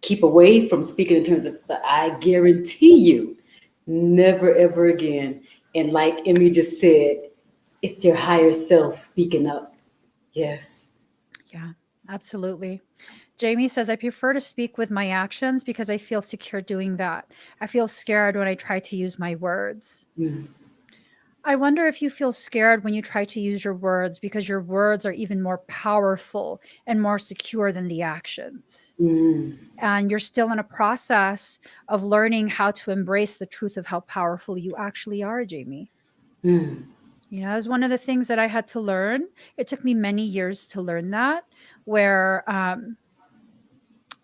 keep away from speaking in terms of, but I guarantee you, never ever again. And like Emmy just said, it's your higher self speaking up. Yes. Yeah, absolutely. Jamie says, I prefer to speak with my actions because I feel secure doing that. I feel scared when I try to use my words. Mm. I wonder if you feel scared when you try to use your words because your words are even more powerful and more secure than the actions. Mm. And you're still in a process of learning how to embrace the truth of how powerful you actually are, Jamie. Mm. You know, as one of the things that I had to learn. It took me many years to learn that, where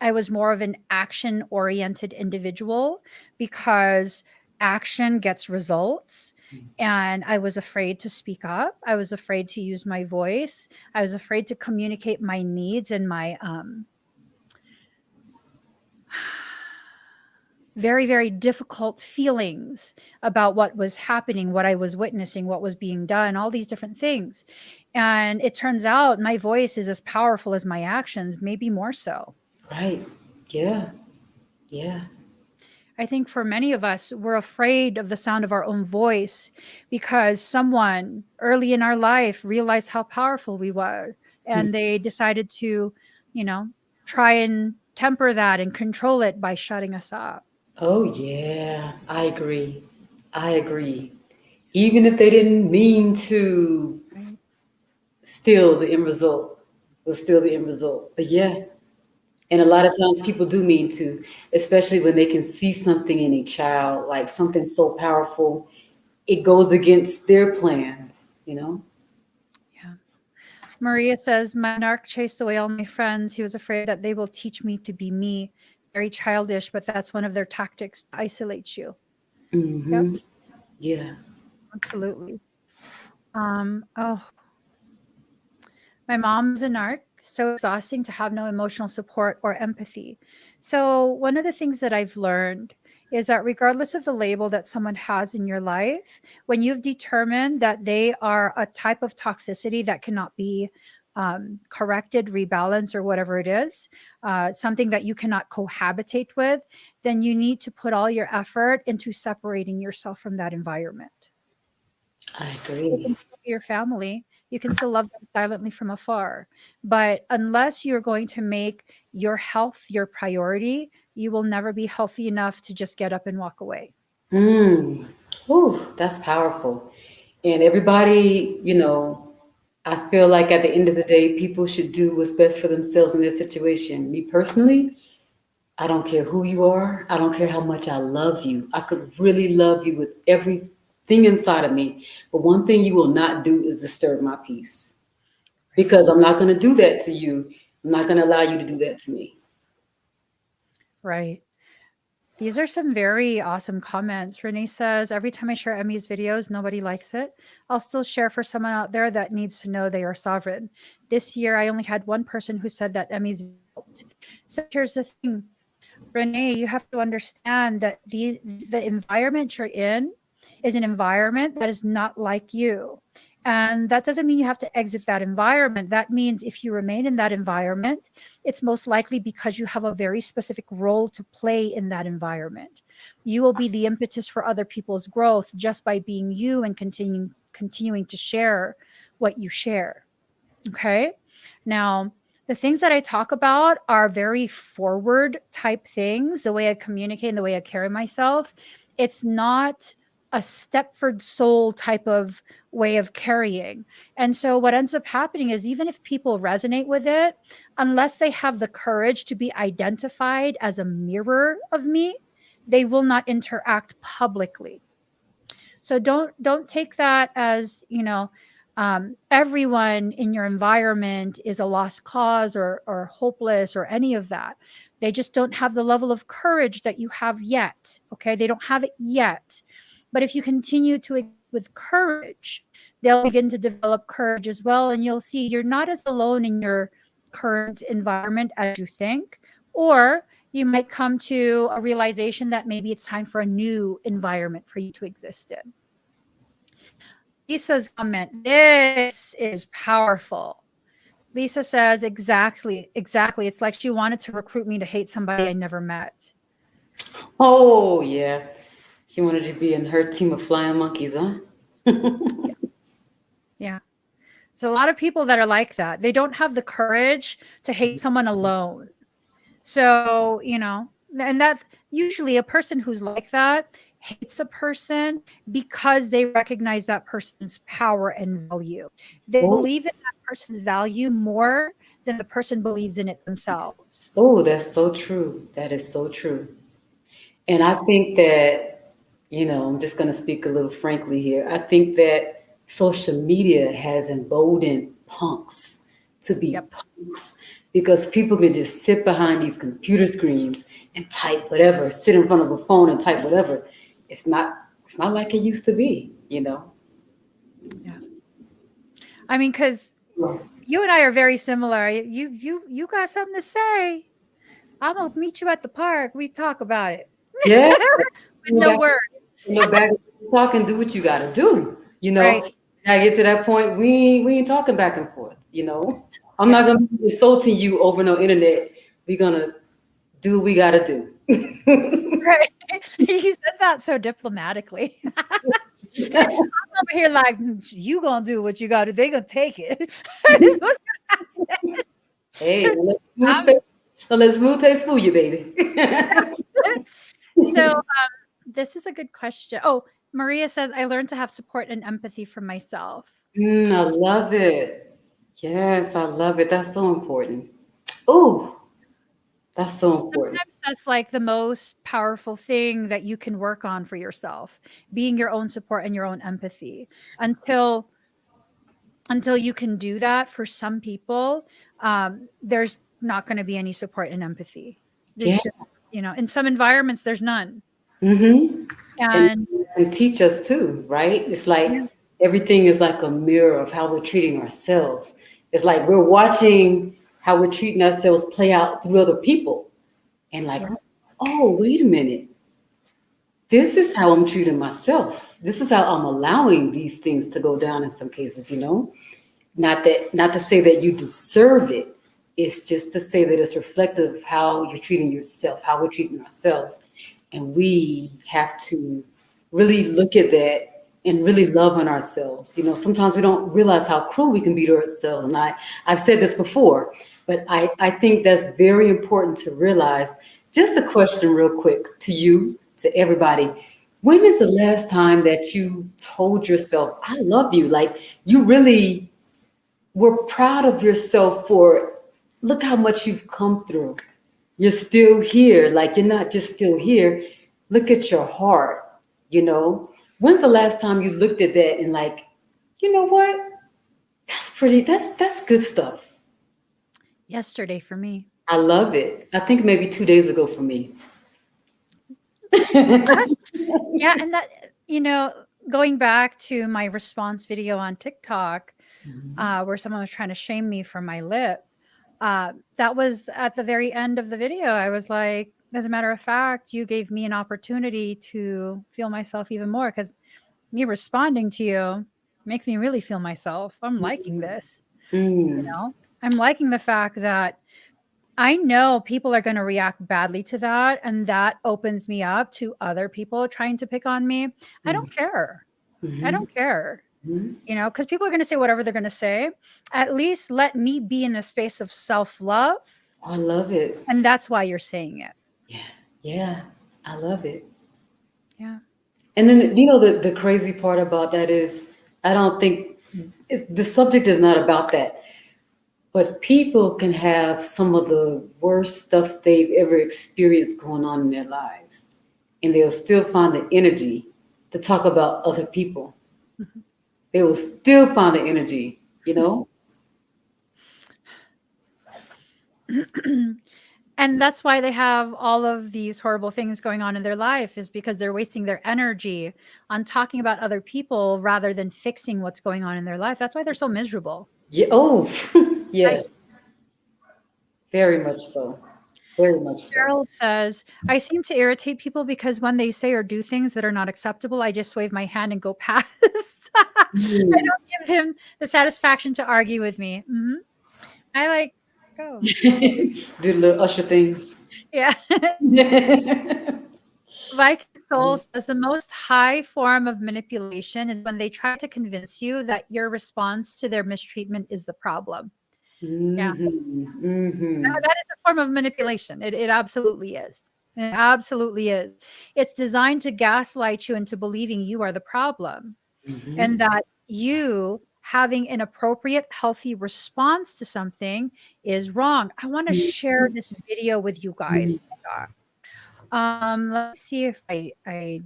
I was more of an action oriented individual because action gets results. And I was afraid to speak up. I was afraid to use my voice. I was afraid to communicate my needs and my very, very difficult feelings about what was happening, what I was witnessing, what was being done, all these different things. And it turns out my voice is as powerful as my actions, maybe more so. Right. Yeah. Yeah. I think for many of us, we're afraid of the sound of our own voice because someone early in our life realized how powerful we were and they decided to, you know, try and temper that and control it by shutting us up. Oh yeah. I agree. I agree. Even if they didn't mean to, Right. still the end result was still the end result. But yeah. And a lot of times people do mean to, especially when they can see something in a child, like something so powerful, it goes against their plans. Yeah. Maria says, my narc chased away all my friends. He was afraid that they will teach me to be me. Very childish, but that's one of their tactics to isolate you. Yep, Mm-hmm. Yeah. absolutely. Oh, my mom's a narc, so exhausting to have no emotional support or empathy. So, one of the things that I've learned is that regardless of the label that someone has in your life, when you've determined that they are a type of toxicity that cannot be corrected, rebalanced, or whatever it is, something that you cannot cohabitate with, then you need to put all your effort into separating yourself from that environment. I They agree. can still be your family. You can still love them silently from afar. But unless you're going to make your health your priority, you will never be healthy enough to just get up and walk away. Mm. Ooh, that's powerful. And everybody, I feel like at the end of the day, people should do what's best for themselves in their situation. Me personally, I don't care who you are. I don't care how much I love you. I could really love you with everything inside of me. But one thing you will not do is disturb my peace. because I'm not going to do that to you. I'm not going to allow you to do that to me. Right. These are some very awesome comments. Renee says, every time I share Emmy's videos, nobody likes it. I'll still share for someone out there that needs to know they are sovereign. This year, I only had one person who said that Emmy's helped. So here's the thing, Renee, you have to understand that the environment you're in is an environment that is not like you. And that doesn't mean you have to exit that environment. That means if you remain in that environment, it's most likely because you have a very specific role to play in that environment. You will be the impetus for other people's growth just by being you and continuing to share what you share. Okay. Now, the things that I talk about are very forward type things, the way I communicate and the way I carry myself. It's not a Stepford soul type of way of carrying. And so what ends up happening is even if people resonate with it, unless they have the courage to be identified as a mirror of me, they will not interact publicly. So don't take that as, everyone in your environment is a lost cause or hopeless or any of that. They just don't have the level of courage that you have yet. Okay. They don't have it yet. But if you continue to with courage, they'll begin to develop courage as well. And you'll see you're not as alone in your current environment as you think, or you might come to a realization that maybe it's time for a new environment for you to exist in. Lisa's comment, this is powerful. Lisa says, exactly. It's like she wanted to recruit me to hate somebody I never met. Oh, yeah. She wanted to be in her team of flying monkeys, huh? Yeah. There's a lot of people that are like that. They don't have the courage to hate someone alone. So, and that's usually a person who's like that hates a person because they recognize that person's power and value. They believe in that person's value more than the person believes in it themselves. Oh, that's so true. That is so true. And I think that, I'm just going to speak a little frankly here. I think that social media has emboldened punks to be punks because people can just sit behind these computer screens and type whatever, sit in front of a phone and type whatever. It's not like it used to be, Yeah. I mean, because you and I are very similar. You got something to say. I'm gonna meet you at the park. We talk about it. Yeah. With no word. Back talk and do what you gotta do. Right. I get to that point, we ain't talking back and forth, I'm not gonna be insulting you over no internet. We're gonna do what we gotta do. Right. You said that so diplomatically. I'm over here like, you gonna do what you gotta, they gonna take it. Hey, let's smooth taste fool you, baby. So this is a good question. Oh, Maria says, I learned to have support and empathy for myself. I love it. Yes, I love it. That's so important. Oh, that's so important. Sometimes that's like the most powerful thing that you can work on for yourself, being your own support and your own empathy. Until you can do that for some people, there's not going to be any support and empathy. Just, in some environments, there's none. Mm-hmm. And teach us too, right? It's like everything is like a mirror of how we're treating ourselves. It's like we're watching how we're treating ourselves play out through other people. And like, oh, wait a minute. This is how I'm treating myself. This is how I'm allowing these things to go down in some cases, Not to say that you deserve it. It's just to say that it's reflective of how you're treating yourself, how we're treating ourselves. And we have to really look at that and really love on ourselves. Sometimes we don't realize how cruel we can be to ourselves. And I've said this before, but I think that's very important to realize. Just a question real quick to you, to everybody. When is the last time that you told yourself, I love you? Like you really were proud of yourself for, look how much you've come through. You're still here. Like you're not just still here. Look at your heart, When's the last time you looked at that and like, you know what? That's good stuff. Yesterday for me. I love it. I think maybe 2 days ago for me. Yeah, and that going back to my response video on TikTok, where someone was trying to shame me for my lip, that was at the very end of the video. I was like, as a matter of fact, you gave me an opportunity to feel myself even more because me responding to you makes me really feel myself. I'm liking this, you Mm, know? I'm liking the fact that I know people are gonna react badly to that, and that opens me up to other people trying to pick on me. I mm, don't care. I mhm, don't care, mhm. because people are gonna say whatever they're gonna say. At least let me be in a space of self-love, I love it. and that's why you're saying it. Yeah, yeah, I love it. Yeah. And then the crazy part about that is I don't think the subject is not about that, but people can have some of the worst stuff they've ever experienced going on in their lives, and they'll still find the energy to talk about other people. Mhm. They will still find the energy, you know. And that's why they have all of these horrible things going on in their life is because they're wasting their energy on talking about other people rather than fixing what's going on in their life. That's why they're so miserable. Yeah. Oh, I yes, very much so. Very much so. Cheryl says, I seem to irritate people because when they say or do things that are not acceptable, I just wave my hand and go past. I Mm. don't give him the satisfaction to argue with me. I like, go. Do the little usher thing. Yeah. Viking Soul says the most high form of manipulation is when they try to convince you that your response to their mistreatment is the problem. Yeah. Hmm. That is a form of manipulation. It absolutely is. It absolutely is. It's designed to gaslight you into believing you are the problem Hmm. and that you having an appropriate, healthy response to something is wrong. I want to share this video with you guys. Let me see if I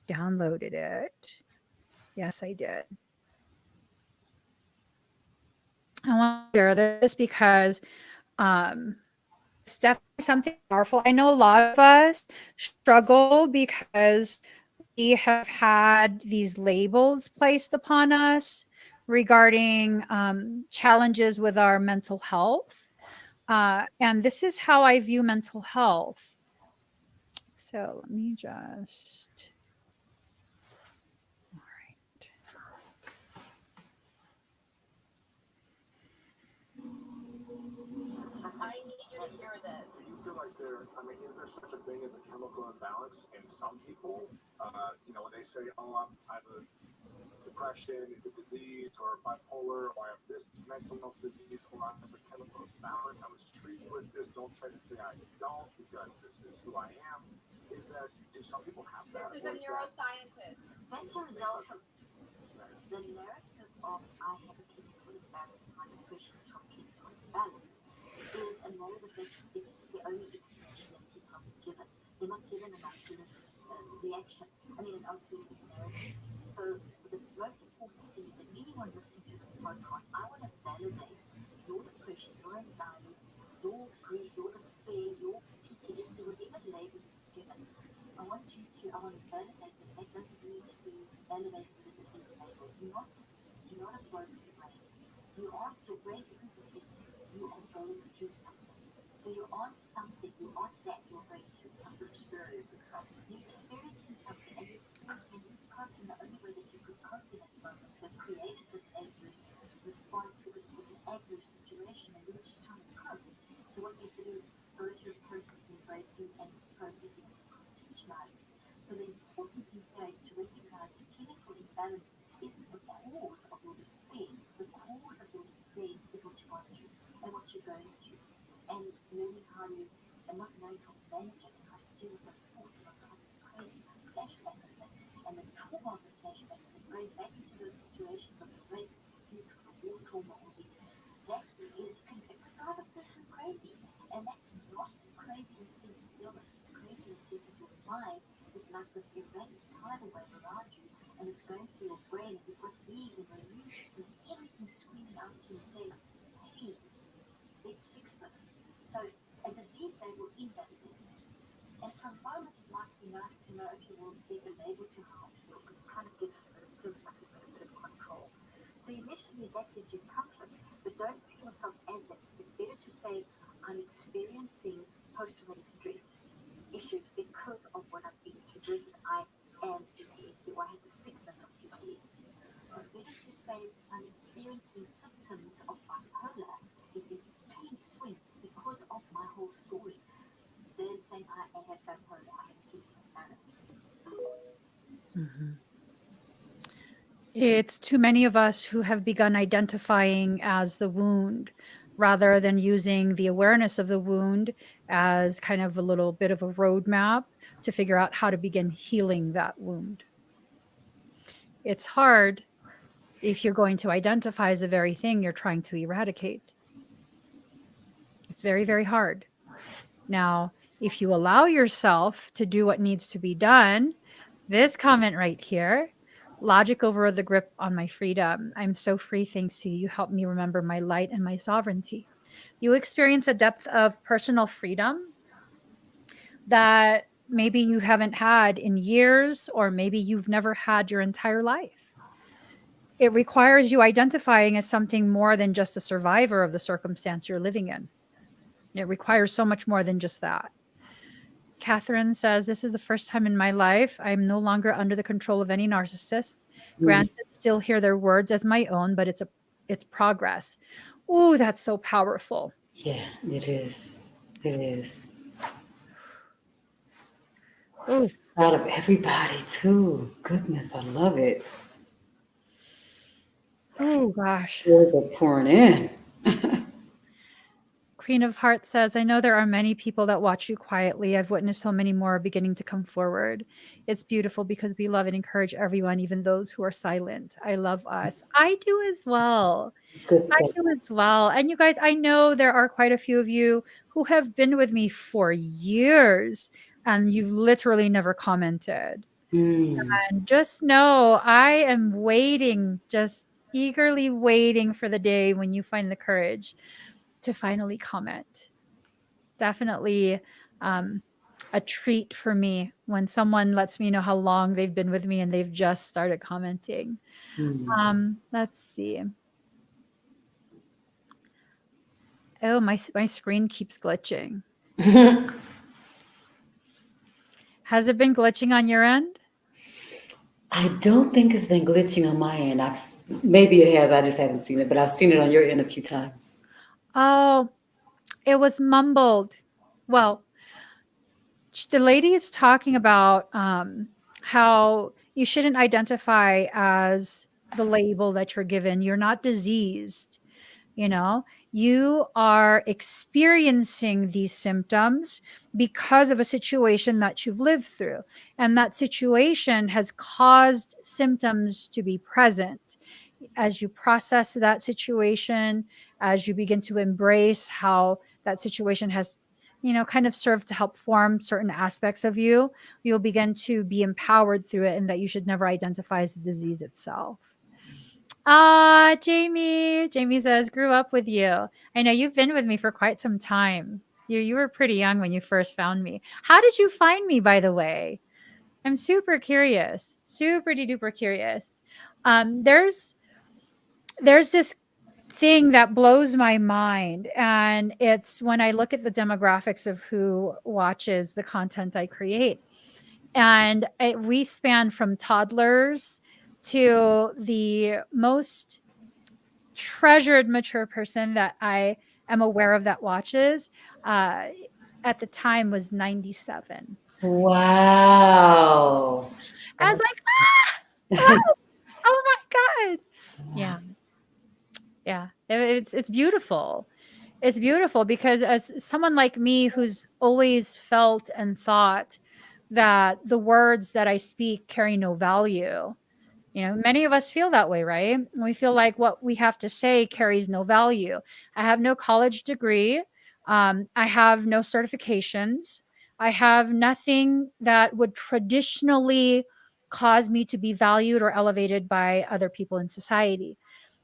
downloaded it. Yes, I did. I want to share this because um, it's definitely something powerful. I know a lot of us struggle because we have had these labels placed upon us regarding challenges with our mental health. And this is how I view mental health. So let me just, all right. I need you to hear this. Do you feel like is there such a thing as a chemical imbalance in some people? When they say, oh, I have a depression, it's a disease, or bipolar, or I have this mental health disease, or I have a chemical imbalance, I was treated with this, don't try to say I don't, because this is who I am. Do some people have that? This is a neuroscientist. That's a result of the narrative of I have a chemical imbalance, my depression is from chemical imbalance, is a narrative that is the only explanation that people are given. They're not given an alternate reaction, an alternate narrative. So the most important thing is that anyone listening to this podcast, I want to validate your depression, your anxiety, your grief, your despair, your PTSD, whatever label you've given. I want to validate that that doesn't need to be validated with a disease label. You're not diseased, you're not a broken brain. Your brain isn't defective. You are going through something. So you aren't something, you aren't that, you're going through something. You're experiencing something. You're experiencing something, and you're experiencing it cope in the only way that you could cope in that moment. So it created this adverse response because it was an adverse situation and you were just trying to cope. So what you have to do is go through a process of embracing and processing and conceptualizing. So the important thing here is to recognize that chemical imbalance isn't the cause of your despair. The cause of your despair is what you've gone through and what you're going through. And learning how to, and not knowing how to manage it and how to deal with those thoughts and how to crazy, those flashbacks and the trauma of the flashbacks and going back into those situations of nice to know, okay, well, is it able to help you? Because it kind of feels like you've got a bit of control. So initially that gives you comfort, but don't see yourself as that. It's better to say, I'm experiencing post-traumatic stress issues because of what I've been through versus I am PTSD or I have the sickness of PTSD. It's better to say I'm experiencing symptoms of bipolar, these intense swings because of my whole story, than saying I have bipolar, I have keep balance. Mhm. It's too many of us who have begun identifying as the wound rather than using the awareness of the wound as kind of a little bit of a roadmap to figure out how to begin healing that wound. It's hard if you're going to identify as the very thing you're trying to eradicate. It's very, very hard. Now, if you allow yourself to do what needs to be done, this comment right here, logic over the grip on my freedom. I'm so free thanks to you. You help me remember my light and my sovereignty. You experience a depth of personal freedom that maybe you haven't had in years, or maybe you've never had your entire life. It requires you identifying as something more than just a survivor of the circumstance you're living in. It requires so much more than just that. Catherine says, this is the first time in my life I'm no longer under the control of any narcissist. Mm. Granted, still hear their words as my own, but it's progress. Ooh, that's so powerful. Yeah, it is. It is. Ooh, Proud of everybody too. Goodness, I love it. oh gosh. Tears are pouring in. Queen of Hearts says, I know there are many people that watch you quietly. I've witnessed so many more beginning to come forward. It's beautiful because we love and encourage everyone, even those who are silent. I love us. I do as well. Good I stuff. do as well. And you guys, I know there are quite a few of you who have been with me for years and you've literally never commented. Mm. And just know I am waiting, just eagerly waiting for the day when you find the courage to finally comment. Definitely a treat for me when someone lets me know how long they've been with me and they've just started commenting. Let's see. Oh, my screen keeps glitching. Has it been glitching on your end? I don't think it's been glitching on my end. Maybe it has. I just haven't seen it, but I've seen it on your end a few times. Oh, it was mumbled. Well, the lady is talking about how you shouldn't identify as the label that you're given. You're not diseased. You know, you are experiencing these symptoms because of a situation that you've lived through. And that situation has caused symptoms to be present. As you process that situation, as you begin to embrace how that situation has, kind of served to help form certain aspects of you, you'll begin to be empowered through it, and that you should never identify as the disease itself. Jamie. Jamie says, grew up with you. I know you've been with me for quite some time. You were pretty young when you first found me. How did you find me, by the way? I'm super curious, super duper curious. There's this thing that blows my mind, and it's when I look at the demographics of who watches the content I create. And we span from toddlers to the most treasured mature person that I am aware of that watches at the time was 97. Wow. I was like, what? Oh my God. Yeah. Yeah. It's beautiful. It's beautiful because as someone like me who's always felt and thought that the words that I speak carry no value, many of us feel that way, right? We feel like what we have to say carries no value. I have no college degree. I have no certifications. I have nothing that would traditionally cause me to be valued or elevated by other people in society.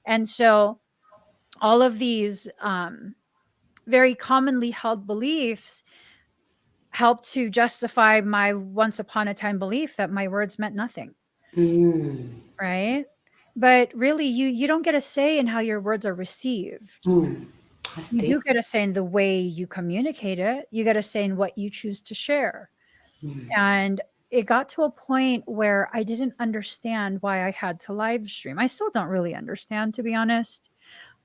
And so all of these very commonly held beliefs help to justify my once upon a time belief that my words meant nothing, Mm. right? But really, you don't get a say in how your words are received. Mm. That's You deep. do get a say in the way you communicate it. You get a say in what you choose to share. Mm. And it got to a point where I didn't understand why I had to live stream. I still don't really understand, to be honest.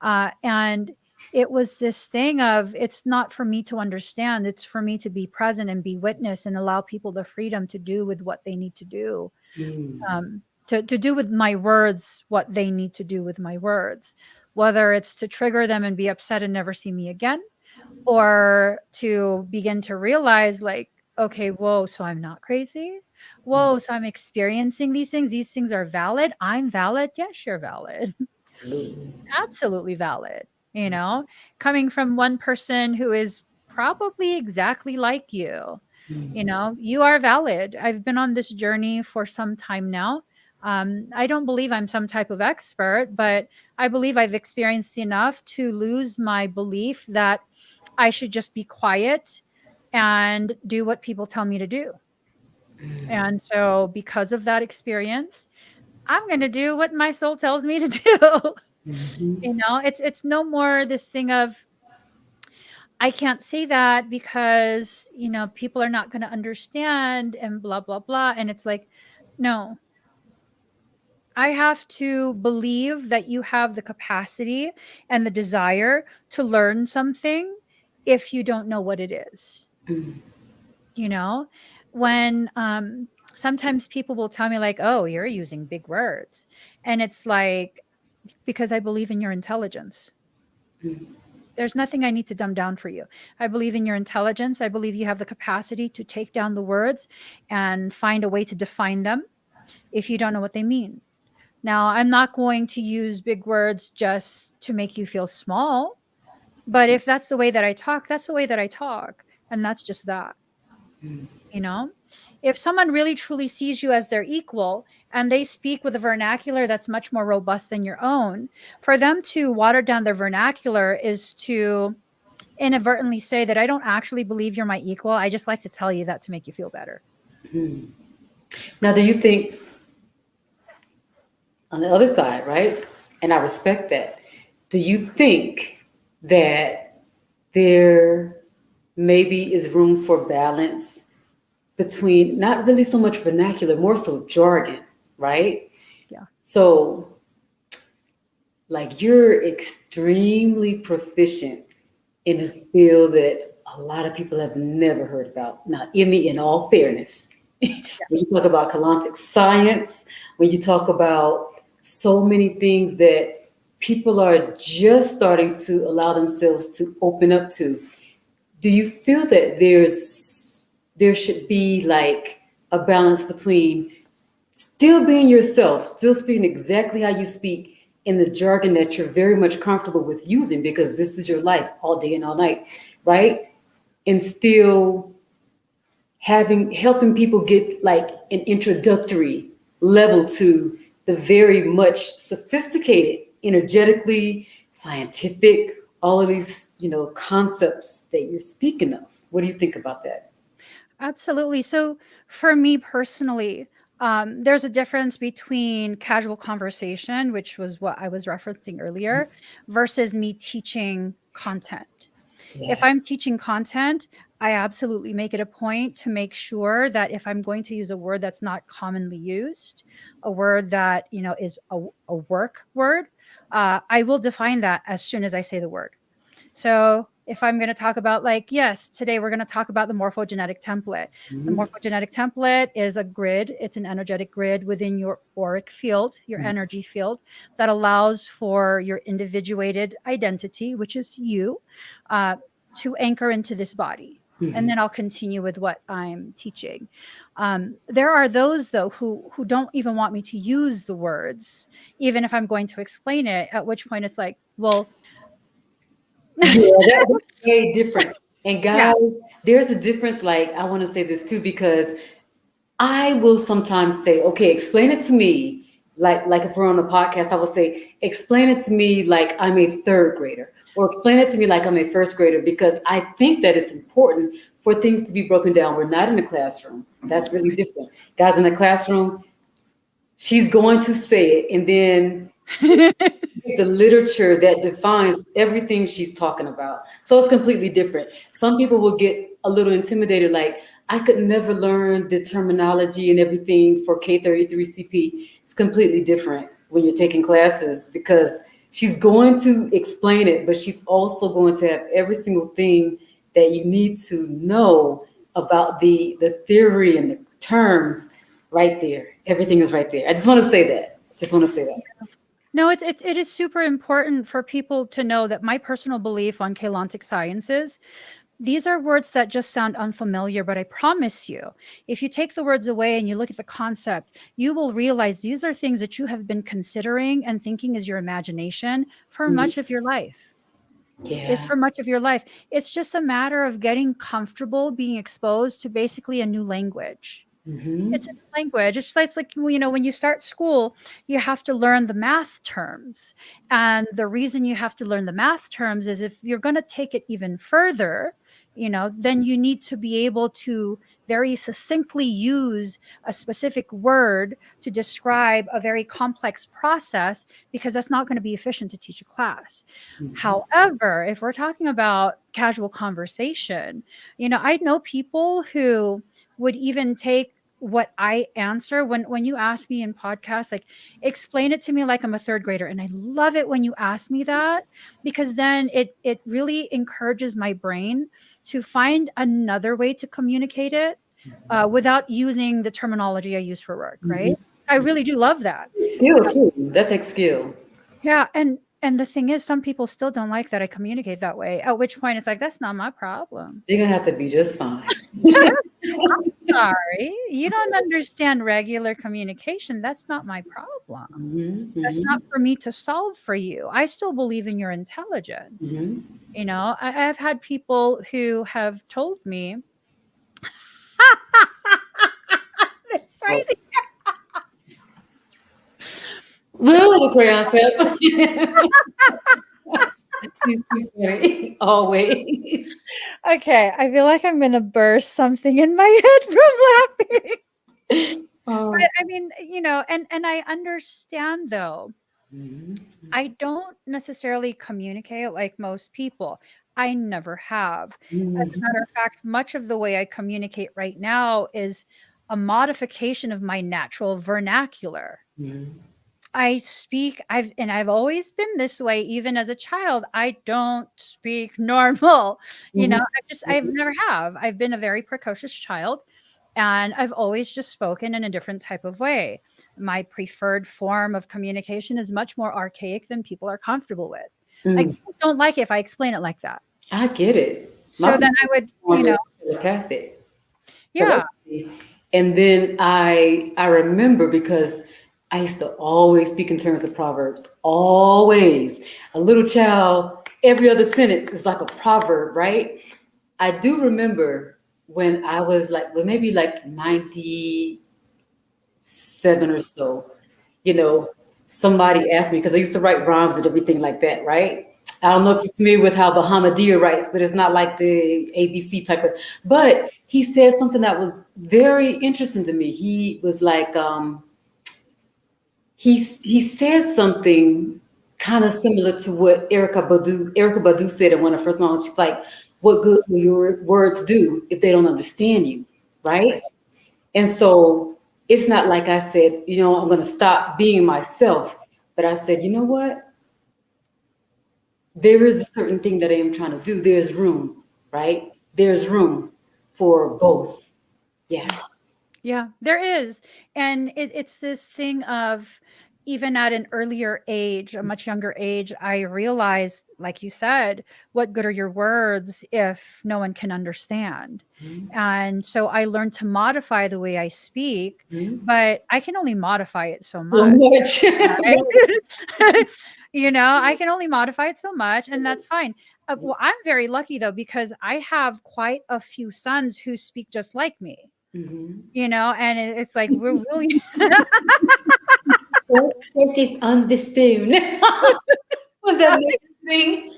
And it was this thing of, it's not for me to understand, it's for me to be present and be witness and allow people the freedom to do with what they need to do. Mm. To do with my words what they need to do with my words, whether it's to trigger them and be upset and never see me again, or to begin to realize, like, okay, whoa, so I'm not crazy. Whoa, so I'm experiencing these things. These things are valid. I'm valid. Yes, you're valid. Absolutely. Absolutely valid. You know, coming from one person who is probably exactly like you, you Mm. know, you are valid. I've been on this journey for some time now. I don't believe I'm some type of expert, but I believe I've experienced enough to lose my belief that I should just be quiet and do what people tell me to do. And so, because of that experience, I'm going to do what my soul tells me to do. Mhm. You know, it's no more this thing of, I can't say that because, you know, people are not going to understand and blah blah blah, and it's like, no, I have to believe that you have the capacity and the desire to learn something if you don't know what it is. Mm. You know, when sometimes people will tell me like, "Oh, you're using big words." And it's like, because I believe in your intelligence. Mm. There's nothing I need to dumb down for you. I believe in your intelligence. I believe you have the capacity to take down the words and find a way to define them if you don't know what they mean. Now, I'm not going to use big words just to make you feel small, but if that's the way that I talk, that's the way that I talk. And that's just that, Mm. you know? If someone really truly sees you as their equal and they speak with a vernacular that's much more robust than your own, for them to water down their vernacular is to inadvertently say that I don't actually believe you're my equal. I just like to tell you that to make you feel better. Mm. Now, do you think on the other side, right? And I respect that. Do you think that there maybe is room for balance between not really so much vernacular, more so jargon, right? Yeah. So, like, you're extremely proficient in a field that a lot of people have never heard about. Now, Emmy, in all fairness, when you talk about Kalantic science, when you talk about so many things that people are just starting to allow themselves to open up to, do you feel that there should be like a balance between still being yourself, still speaking exactly how you speak in the jargon that you're very much comfortable with using because this is your life all day and all night, right? And still helping people get like an introductory level to the very much sophisticated, energetically, scientific, all of these, concepts that you're speaking of. What do you think about that? Absolutely. So for me personally, there's a difference between casual conversation, which was what I was referencing earlier, versus me teaching content. If Yeah. I'm teaching content, I absolutely make it a point to make sure that if I'm going to use a word that's not commonly used, a word that, you know, is a work word, I will define that as soon as I say the word. So if I'm going to talk about, like, yes, today we're going to talk about the morphogenetic template. The Mhm. morphogenetic template is a grid. It's an energetic grid within your auric field, your Mhm. energy field, that allows for your individuated identity, which is you, to anchor into this body. And Mhm. then I'll continue with what I'm teaching. There are those though who don't even want me to use the words, even if I'm going to explain it. At which point it's like, well, Yeah, that's way different. And yeah, guys, there's a difference. Like, I want to say this too, because I will sometimes say, okay, explain it to me. Like if we're on a podcast, I will say, explain it to me like I'm a third grader, or explain it to me like I'm a first grader, because I think that it's important for things to be broken down. We're not in the classroom. That's really different. Guys, in the classroom, she's going to say it, and then the literature that defines everything she's talking about. So it's completely different. Some people will get a little intimidated, like, I could never learn the terminology and everything for K33CP. It's completely different when you're taking classes, because she's going to explain it, but she's also going to have every single thing that you need to know about the theory and the terms right there. Everything is right there. I just want to say that. No, it is super important for people to know that my personal belief on Keylontic sciences, these are words that just sound unfamiliar, but I promise you, if you take the words away and you look at the concept, you will realize these are things that you have been considering and thinking is your imagination for much of your life. It's for much of your life. It's just a matter of getting comfortable being exposed to basically a new language. It's a new language. It's like, you know, when you start school, you have to learn the math terms. And the reason you have to learn the math terms is if you're going to take it even further, you know, then you need to be able to very succinctly use a specific word to describe a very complex process, because that's not going to be efficient to teach a class. However, if we're talking about casual conversation, you know, I know people who would even take what I answer when you ask me in podcasts, like, explain it to me like I'm a third grader. And I love it when you ask me that, because then it really encourages my brain to find another way to communicate it without using the terminology I use for work, right? I really do love that. Skill too. That takes skill. Yeah, and the thing is, some people still don't like that I communicate that way, at which point it's like, that's not my problem. You're gonna have to be just fine. I'm sorry, you don't understand regular communication. That's not my problem. That's not for me to solve for you. I still believe in your intelligence. You know, I've had people who have told me, that's right. Will the crayon set. She's too funny, always. Okay, I feel like I'm gonna burst something in my head from laughing. But I mean, you know, and I understand though. I don't necessarily communicate like most people. I never have. As a matter of fact, much of the way I communicate right now is a modification of my natural vernacular. I've always been this way, even as a child. I don't speak normal. You know, I've never have. I've been a very precocious child, and I've always just spoken in a different type of way. My preferred form of communication is much more archaic than people are comfortable with. Like, people don't like it if I explain it like that. I get it. So then I would, you know, yeah. And then I remember, because I used to always speak in terms of proverbs. Always. A little child, every other sentence is like a proverb, right? I do remember when I was like, well, maybe like 97 or so, you know, somebody asked me, because I used to write rhymes and everything like that, right? I don't know if you're familiar with how Bahamadia writes, but it's not like the ABC type of, but he said something that was very interesting to me. He was like, he said something kind of similar to what Erica Badu said in one of her songs. She's like, what good will your words do if they don't understand you, right? And so it's not like I said, you know, I'm going to stop being myself, but I said, you know what? There is a certain thing that I am trying to do. There's room, right? There's room for both. Yeah. Yeah, there is. And it's this thing of, even at an earlier age, a much younger age, I realized, like you said, what good are your words if no one can understand? And so I learned to modify the way I speak, but I can only modify it so much. Right? You know, I can only modify it so much, and that's fine. Well, I'm very lucky though, because I have quite a few sons who speak just like me. You know, and it's like, we're really focus on the spoon. Was that thing?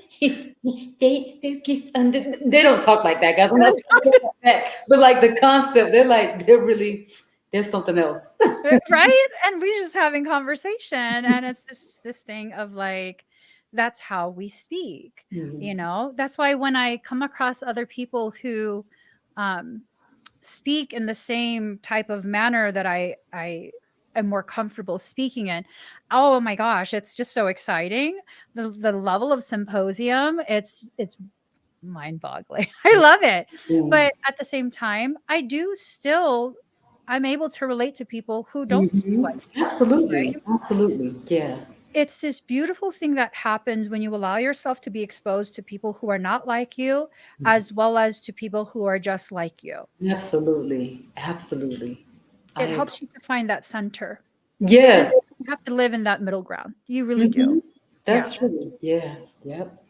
They focus on they don't talk like that, guys. I'm not saying like that. But like the concept, there's something else. Right? And we just having conversation, and it's this thing of like, that's how we speak, Mhm. That's why when I come across other people who um speak in the same type of manner that I am more comfortable speaking in, oh my gosh, it's just so exciting. The level of symposium, it's mind-boggling. I love it. Mm. But at the same time, I'm able to relate to people who don't speak like Mhm. me, Absolutely. right? Absolutely. Yeah. It's this beautiful thing that happens when you allow yourself to be exposed to people who are not like you, as well as to people who are just like you. Absolutely. Absolutely. I It agree. helps you to find that center. And Yes. you have to live in that middle ground. You really do. Hmm. Yeah. That's true. Yeah. Yep.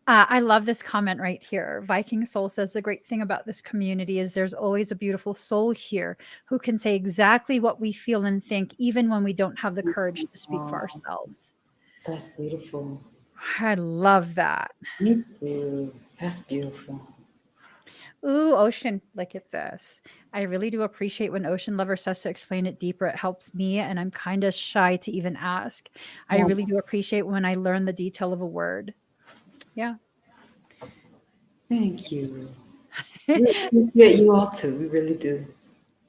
I love this comment right here. Viking Soul says the great thing about this community is there's always a beautiful soul here who can say exactly what we feel and think, even when we don't have the courage to speak for Oh, ourselves. that's beautiful. I love that. Me too. That's beautiful. Ooh, Ocean, look at this. I really do appreciate when Ocean Lover says to explain it deeper. It helps me, and I'm kind of shy to even ask. I Oh, really do appreciate when I learn the detail of a word. Yeah. thank you. We appreciate you all too. We really do.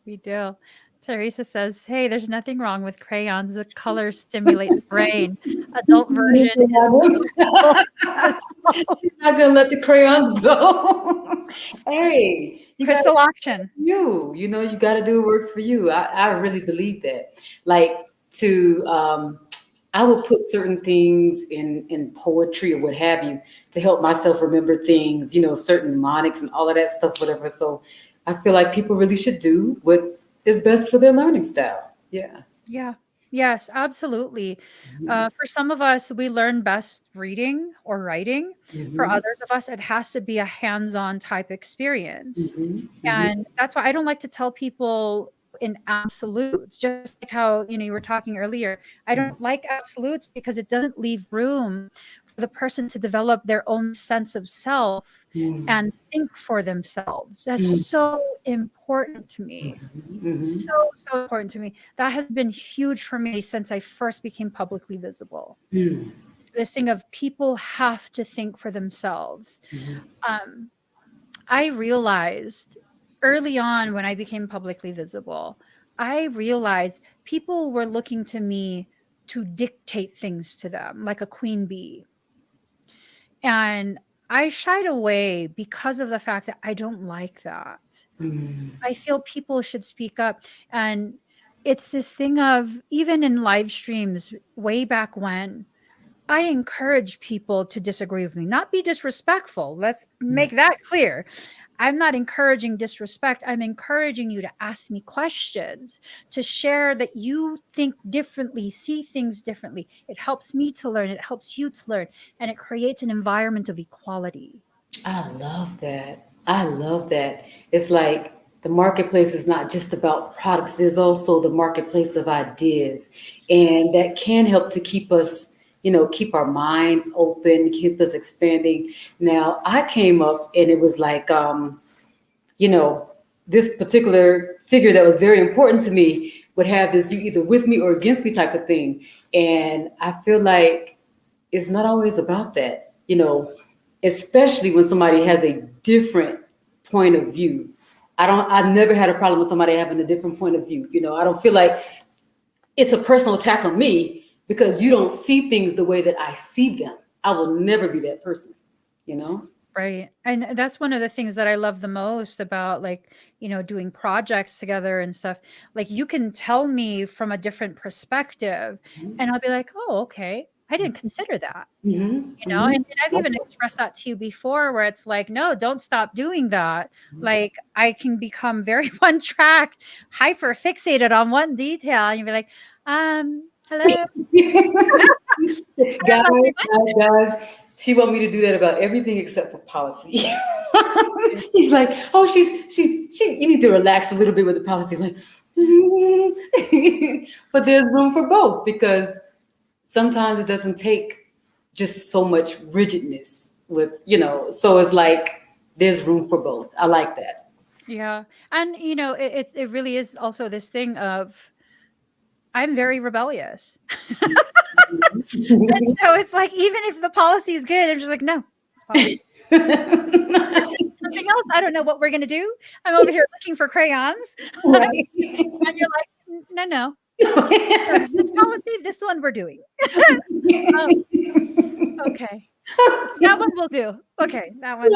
We do. Teresa says, "Hey, there's nothing wrong with crayons. The colors stimulate the brain. Adult version is beautiful as well." She's not gonna let the crayons go. Hey, you got Crystal auction. you got to do what works for you. I really believe that. Like to, I will put certain things in poetry or what have you to help myself remember things, certain mnemonics and all of that stuff, whatever. So I feel like people really should do what is best for their learning style. Yeah. Yeah. Yes, absolutely. Mhm. For some of us, we learn best reading or writing. For Mhm. others of us, it has to be a hands-on type experience. Mhm. Mhm. And that's why I don't like to tell people in absolutes, just like how, you were talking earlier. I don't like absolutes because it doesn't leave room for the person to develop their own sense of self Mhm. and think for themselves. That's Mhm. so important to me. Mhm. So, so important to me. That has been huge for me since I first became publicly visible. Mhm. This thing of people have to think for themselves. Mhm. Um, I realized early on when I became publicly visible, I realized people were looking to me to dictate things to them like a queen bee. And I shied away because of the fact that I don't like that. Mhm. I feel people should speak up. And it's this thing of even in live streams way back when, I encourage people to disagree with me, not be disrespectful. Let's make that clear. I'm not encouraging disrespect. I'm encouraging you to ask me questions, to share that you think differently, see things differently. It helps me to learn. It helps you to learn. And it creates an environment of equality. I love that. I love that. It's like the marketplace is not just about products, there's also the marketplace of ideas. And that can help to keep us, keep our minds open, keep us expanding. Now, I came up and it was like, you know, this particular figure that was very important to me would have this you either with me or against me type of thing. And I feel like it's not always about that, especially when somebody has a different point of view. I've never had a problem with somebody having a different point of view. I don't feel like it's a personal attack on me because you don't see things the way that I see them. I will never be that person, you know? Right. And that's one of the things that I love the most about like, doing projects together and stuff. Like you can tell me from a different perspective and I'll be like, "Oh, okay. I didn't consider that." Mm-hmm. And I've even expressed that to you before where it's like, "No, don't stop doing that." Like I can become very one track, hyper fixated on one detail and you'll be like, hello." And I'm Guys, like, guys, she want me to do that about everything except for policy. He's like, oh, you need to relax a little bit with the policy. I'm like, but there's room for both because sometimes it doesn't take just so much rigidness. so it's like there's room for both. I like that. Yeah. And it really is also this thing of I'm very rebellious. And so it's like even if the policy is good, I'm just like, no, it's policy. Something else. I don't know what we're gonna do. I'm over here looking for crayons. Right. And you're like, no, no. This policy, this one we're doing. Oh, okay. That one will do. Okay, that one.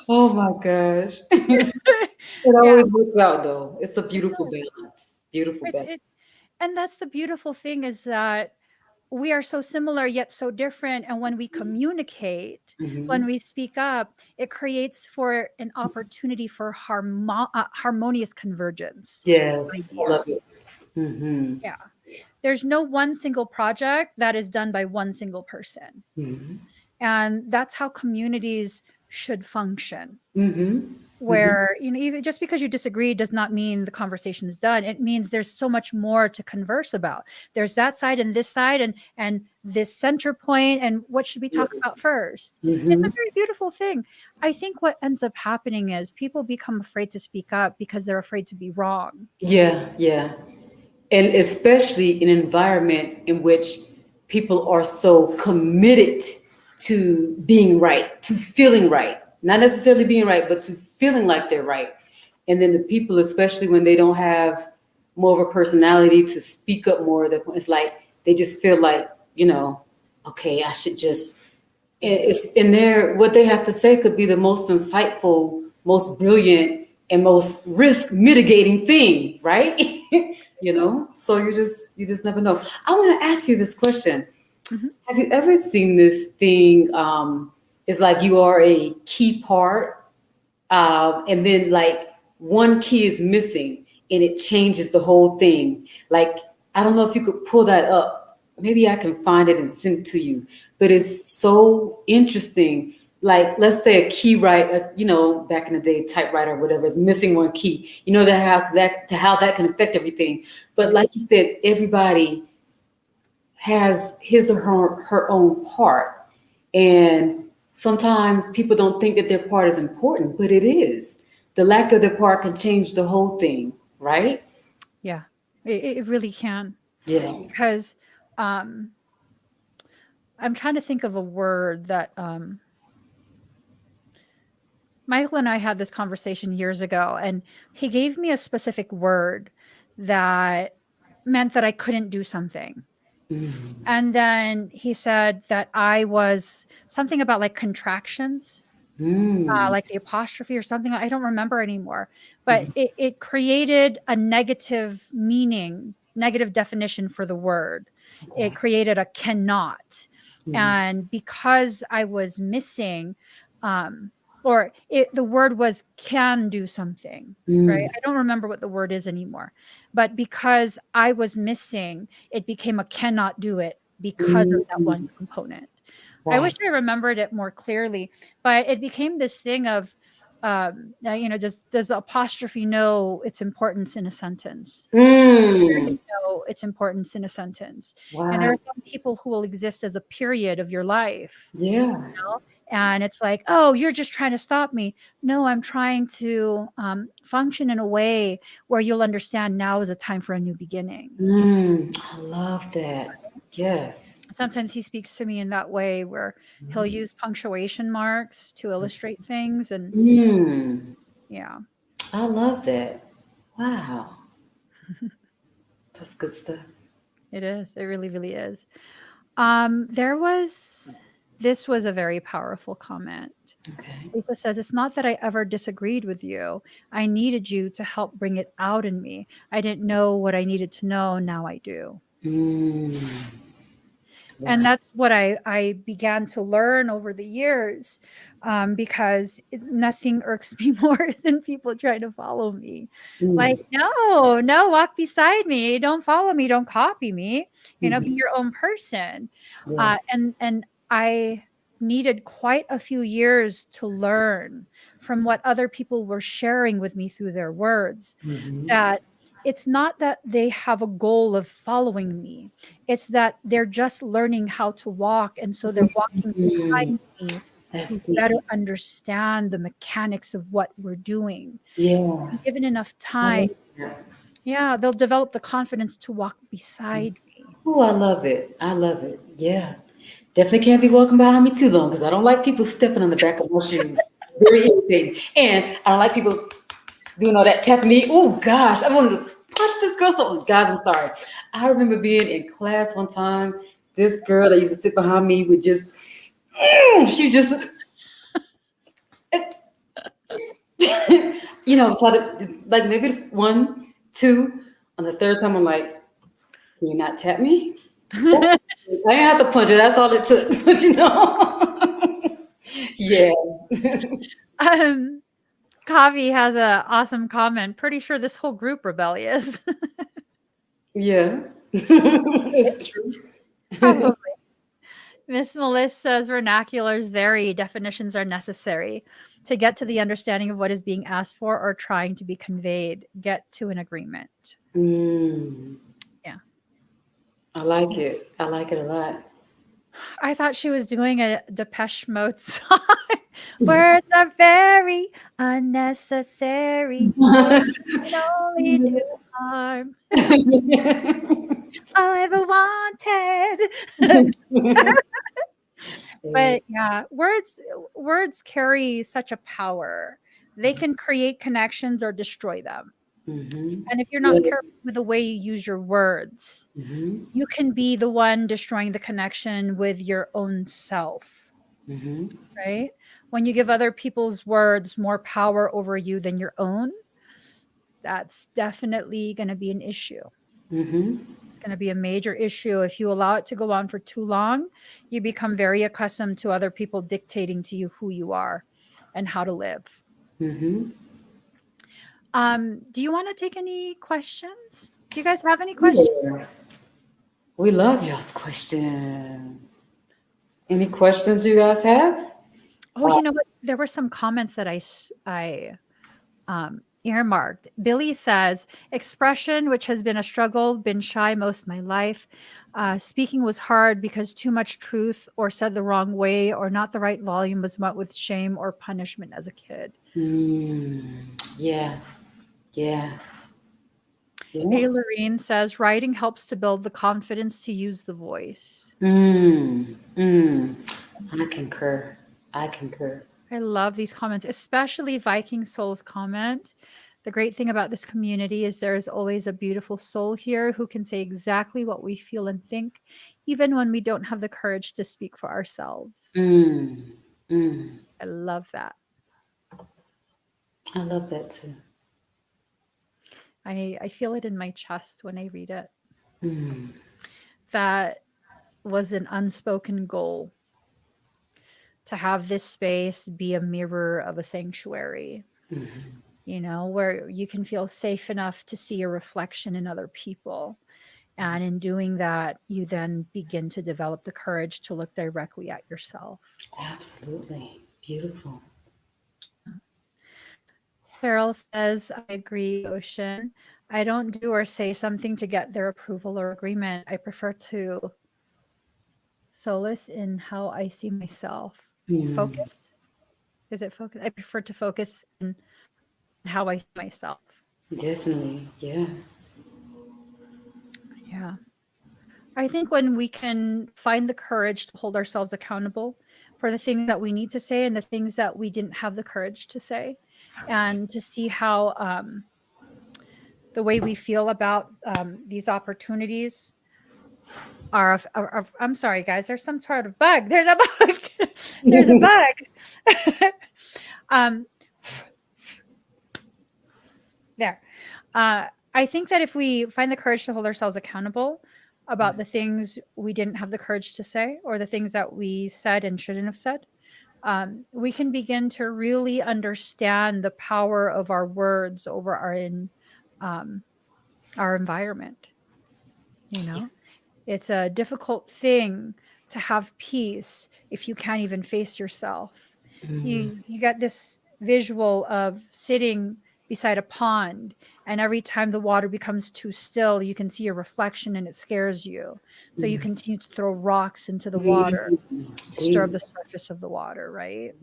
Oh my gosh. It Yeah. always works out though. It's a beautiful balance. Beautiful It, balance. it, and that's the beautiful thing is that we are so similar yet so different. And when we communicate, when Mhm. we speak up, it creates for an opportunity for harmonious convergence of Yes, I love it. ideas. Hmm. Yeah. There's no one single project that is done by one single person. Hmm. And that's how communities should function. Hmm. Hmm. Where, even just because you disagree does not mean the conversation is done. It means there's so much more to converse about. There's that side and this side and this center point, and what should we talk about first? It's a Hmm. very beautiful thing. I think what ends up happening is people become afraid to speak up because they're afraid to be wrong. Yeah, yeah. And especially an environment in which people are so committed to being right, to feeling right, not necessarily being right, but to feeling like they're right. And then the people, especially when they don't have more of a personality to speak up more, that it's like they just feel like, okay, I should just. It's in there. What they have to say could be the most insightful, most brilliant, and most risk mitigating thing, right? So you just never know. I want to ask you this question. Mhm. Have you ever seen this thing? It's like you are a key part, and then like one key is missing, and it changes the whole thing. Like I don't know if you could pull that up. Maybe I can find it and send it to you. But it's so interesting. Like let's say a key back in the day, typewriter or whatever is missing one key. You know that how that can affect everything. But like you said, everybody has his or her own part. And sometimes people don't think that their part is important, but it is. The lack of their part can change the whole thing, right? Yeah, it really can. Yeah. Because um, I'm trying to think of a word that Michael and I had this conversation years ago, and he gave me a specific word that meant that I couldn't do something. Mm. And then he said that I was something about like contractions, Mm. like the apostrophe or something. I don't remember anymore. But it created a negative meaning, negative definition for the word. It created a cannot. Mm. And because I was missing, um, the word was can do something, right? Mm. I don't remember what the word is anymore. But because I was missing, it became a cannot do it because of that one Mm. component. I wish Wow. I remembered it more clearly, but it became this thing of, does apostrophe know its importance in a sentence? Mm. Know its importance in a sentence. And there Wow. are some people who will exist as a period of your life, Yeah. and it's like, oh, you're just trying to stop me. No, I'm trying to function in a way where you'll understand now is a time for a new beginning. I love that. Yes. Sometimes he speaks to me in that way where he'll use punctuation marks to illustrate things. And Mm. yeah, I love that. Wow. That's good stuff. it is. It really, really is. This was a very powerful comment. Okay. Lisa says, it's not that I ever disagreed with you. I needed you to help bring it out in me. I didn't know what I needed to know. Now I do. Mm. And Wow. that's what I began to learn over the years, because nothing irks me more than people trying to follow me. Like, Mm. no, no, walk beside me. Don't follow me. Don't copy me. Be Mhm. your own person. Yeah. And I needed quite a few years to learn from what other people were sharing with me through their words Mhm. that it's not that they have a goal of following me. It's that they're just learning how to walk. And so they're walking Mm, behind me that's to better deep. understand the mechanics of what we're doing. Yeah. And given enough I time, love that. yeah, they'll develop the confidence to walk beside me. Oh, I love it. I love it. Yeah. Definitely can't be walking behind me too long because I don't like people stepping on the back of my shoes. Very irritating. And I don't like people doing all that tapping me. Oh gosh, I want to punch this girl. So, guys, I'm sorry. I remember being in class one time. This girl that used to sit behind me would just, she just, try to, like maybe one, two. On the third time, I'm like, can you not tap me? Oh, I didn't have to punch her. That's all it took. But yeah. um, Kavi has a awesome comment. Pretty sure this whole group rebellious. Yeah. It's true. Probably. Miss Melissa's vernaculars vary. Definitions are necessary to get to the understanding of what is being asked for or trying to be conveyed. Get to an agreement. Mm, Yeah. I like it. I like it a lot. I thought she was doing a Depeche Mode song. Words are very unnecessary. They can only do harm. All I ever wanted. But yeah, words carry such a power. They can create connections or destroy them. Mm-hmm. And if you're not Yeah. careful with the way you use your words, Mm-hmm. you can be the one destroying the connection with your own self, Mm-hmm. right? When you give other people's words more power over you than your own, that's definitely going to be an issue. Mm-hmm. It's going to be a major issue. If you allow it to go on for too long, you become very accustomed to other people dictating to you who you are and how to live. Mm-hmm. Do you want to take any questions? Do you guys have any questions? Yeah. We love y'all's questions. Any questions you guys have? Oh, you know what? There were some comments that I earmarked. Billy says, expression, which has been a struggle, been shy most of my life. Speaking was hard because too much truth or said the wrong way or not the right volume was met with shame or punishment as a kid. Yeah. Yeah. Yeah. Hey, Lorene says, writing helps to build the confidence to use the voice. Mm. Mm. I concur. I concur. I love these comments, especially Viking Soul's comment. The great thing about this community is there is always a beautiful soul here who can say exactly what we feel and think, even when we don't have the courage to speak for ourselves. Mm. Mm. I love that. I love that too. I feel it in my chest when I read it. Mm. That was an unspoken goal, to have this space be a mirror of a sanctuary, where you can feel safe enough to see a reflection in other people. And in doing that, you then begin to develop the courage to look directly at yourself. Absolutely. Beautiful. Farrell says, I agree, Ocean. I don't do or say something to get their approval or agreement. I prefer to solace in how I see myself. Focus. Is it focus? I prefer to focus in how I see myself. Definitely. Yeah. Yeah. I think when we can find the courage to hold ourselves accountable for the things that we need to say and the things that we didn't have the courage to say, and to see how the way we feel about these opportunities are I'm sorry, guys, there's some sort of bug. There's a bug. There's a bug. um, there. I think that if we find the courage to hold ourselves accountable about the things we didn't have the courage to say or the things that we said and shouldn't have said, we can begin to really understand the power of our words over our environment. It's a difficult thing to have peace if you can't even face yourself. You get this visual of sitting beside a pond, and every time the water becomes too still, you can see your reflection and it scares you. So you continue to throw rocks into the water, disturb the surface of the water, right?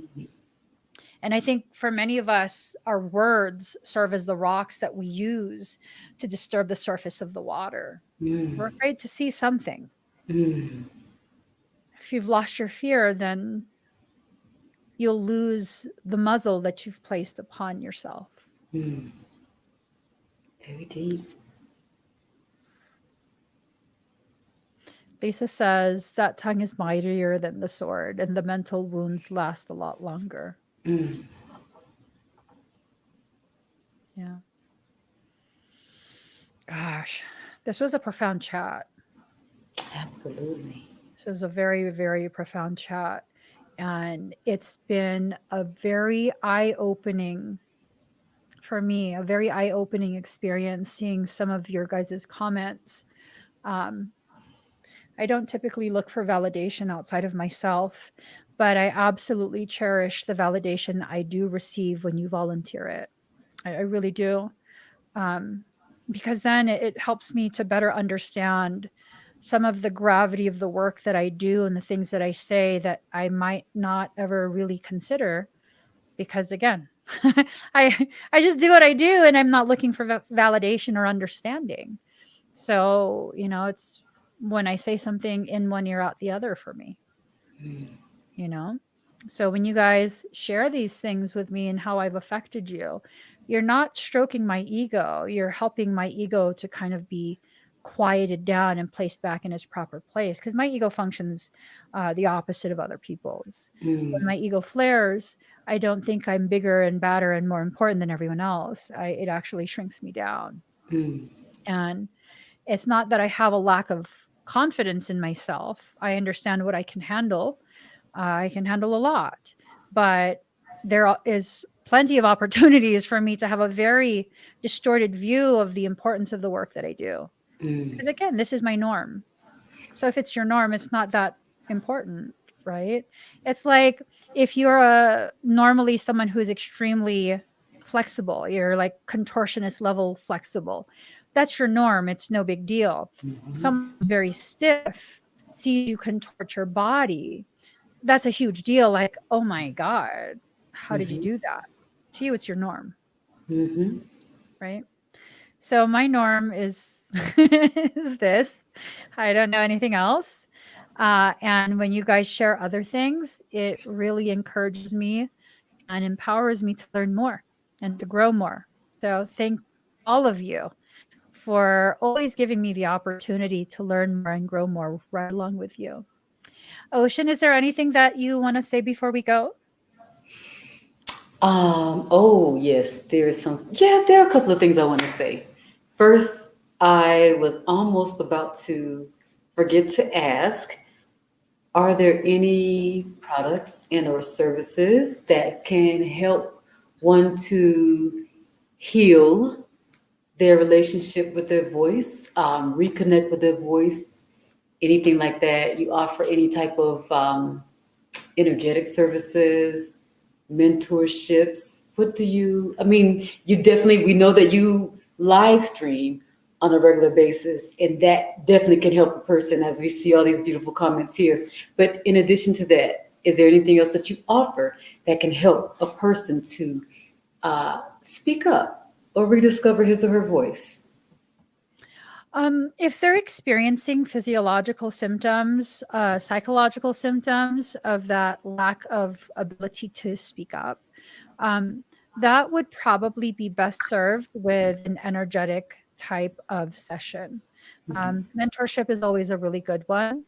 And I think for many of us, our words serve as the rocks that we use to disturb the surface of the water. We're afraid to see something. If you've lost your fear, then you'll lose the muzzle that you've placed upon yourself. Very deep. Lisa says that tongue is mightier than the sword, and the mental wounds last a lot longer. Yeah. Gosh, this was a profound chat. Absolutely. This was a very, very profound chat. And it's been a very eye-opening for me, a very eye-opening experience seeing some of your guys' comments. I don't typically look for validation outside of myself, but I absolutely cherish the validation I do receive when you volunteer it. I really do. Because then it helps me to better understand some of the gravity of the work that I do and the things that I say that I might not ever really consider. Because again, I just do what I do, and I'm not looking for validation or understanding. So, it's when I say something in one ear out the other for me, you know? So when you guys share these things with me and how I've affected you, you're not stroking my ego. You're helping my ego to kind of be quieted down and placed back in its proper place. Because my ego functions the opposite of other people's. When my ego flares, I don't think I'm bigger and badder and more important than everyone else. It actually shrinks me down. And it's not that I have a lack of confidence in myself. I understand what I can handle. I can handle a lot, but there is plenty of opportunities for me to have a very distorted view of the importance of the work that I do. Because again, this is my norm. So if it's your norm, it's not that important, right? It's like if you're normally someone who is extremely flexible, you're like contortionist level flexible. That's your norm. It's no big deal. Someone who's very stiff, see you contort your body. That's a huge deal. Like, oh my God, how did you do that? To you, it's your norm, right? So my norm is is this. I don't know anything else. And when you guys share other things, it really encourages me and empowers me to learn more and to grow more. So thank all of you for always giving me the opportunity to learn more and grow more right along with you. Ocean, is there anything that you want to say before we go? Oh yes, there are a couple of things I want to say. First, I was almost about to forget to ask, are there any products and or services that can help one to heal their relationship with their voice, reconnect with their voice, anything like that? You offer any type of energetic services, mentorships? We know that you live stream on a regular basis, and that definitely can help a person as we see all these beautiful comments here. But in addition to that, is there anything else that you offer that can help a person to speak up or rediscover his or her voice? If they're experiencing physiological symptoms, psychological symptoms of that lack of ability to speak up, that would probably be best served with an energetic type of session. Mentorship is always a really good one.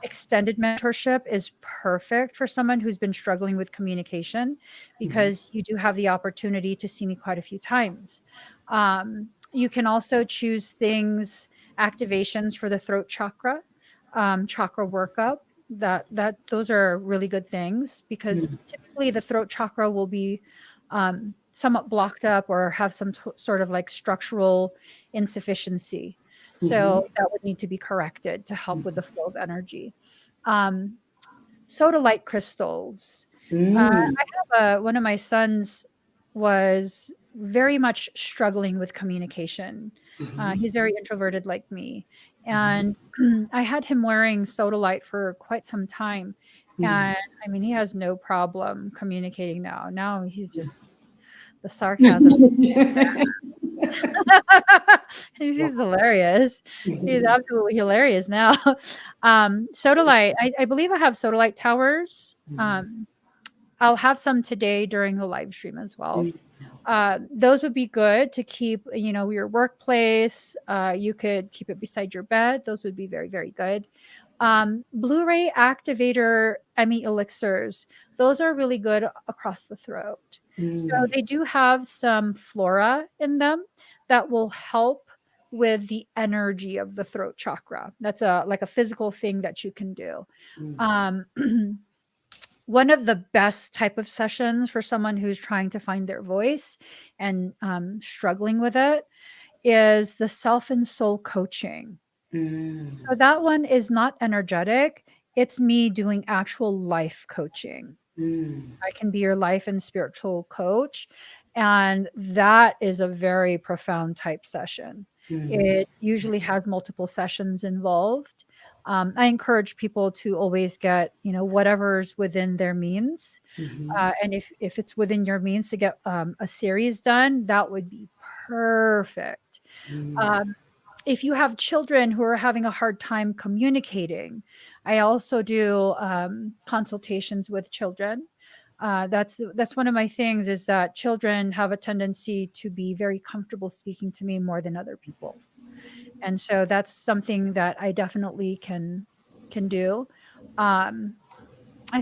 Extended mentorship is perfect for someone who's been struggling with communication because you do have the opportunity to see me quite a few times. You can also choose activations for the throat chakra, chakra workup. Those are really good things because typically the throat chakra will be somewhat blocked up or have some sort of like structural insufficiency. So that would need to be corrected to help with the flow of energy. Soda light crystals. I have one of my sons was very much struggling with communication. He's very introverted like me. And I had him wearing sodalite for quite some time. And I mean, he has no problem communicating now. Now he's just the sarcasm. He's hilarious. He's absolutely hilarious now. Sodalite, I believe I have sodalite towers. I'll have some today during the live stream as well. Those would be good to keep, your workplace. You could keep it beside your bed. Those would be very, very good. Blu-ray activator Emmie elixirs. Those are really good across the throat. So they do have some flora in them that will help with the energy of the throat chakra. That's like a physical thing that you can do. One of the best type of sessions for someone who's trying to find their voice and struggling with it is the self and soul coaching. So that one is not energetic. It's me doing actual life coaching. I can be your life and spiritual coach. And that is a very profound type session. It usually has multiple sessions involved. I encourage people to always get, whatever's within their means. And if it's within your means to get a series done, that would be perfect. If you have children who are having a hard time communicating, I also do consultations with children. That's one of my things, is that children have a tendency to be very comfortable speaking to me more than other people. And so that's something that I definitely can do. I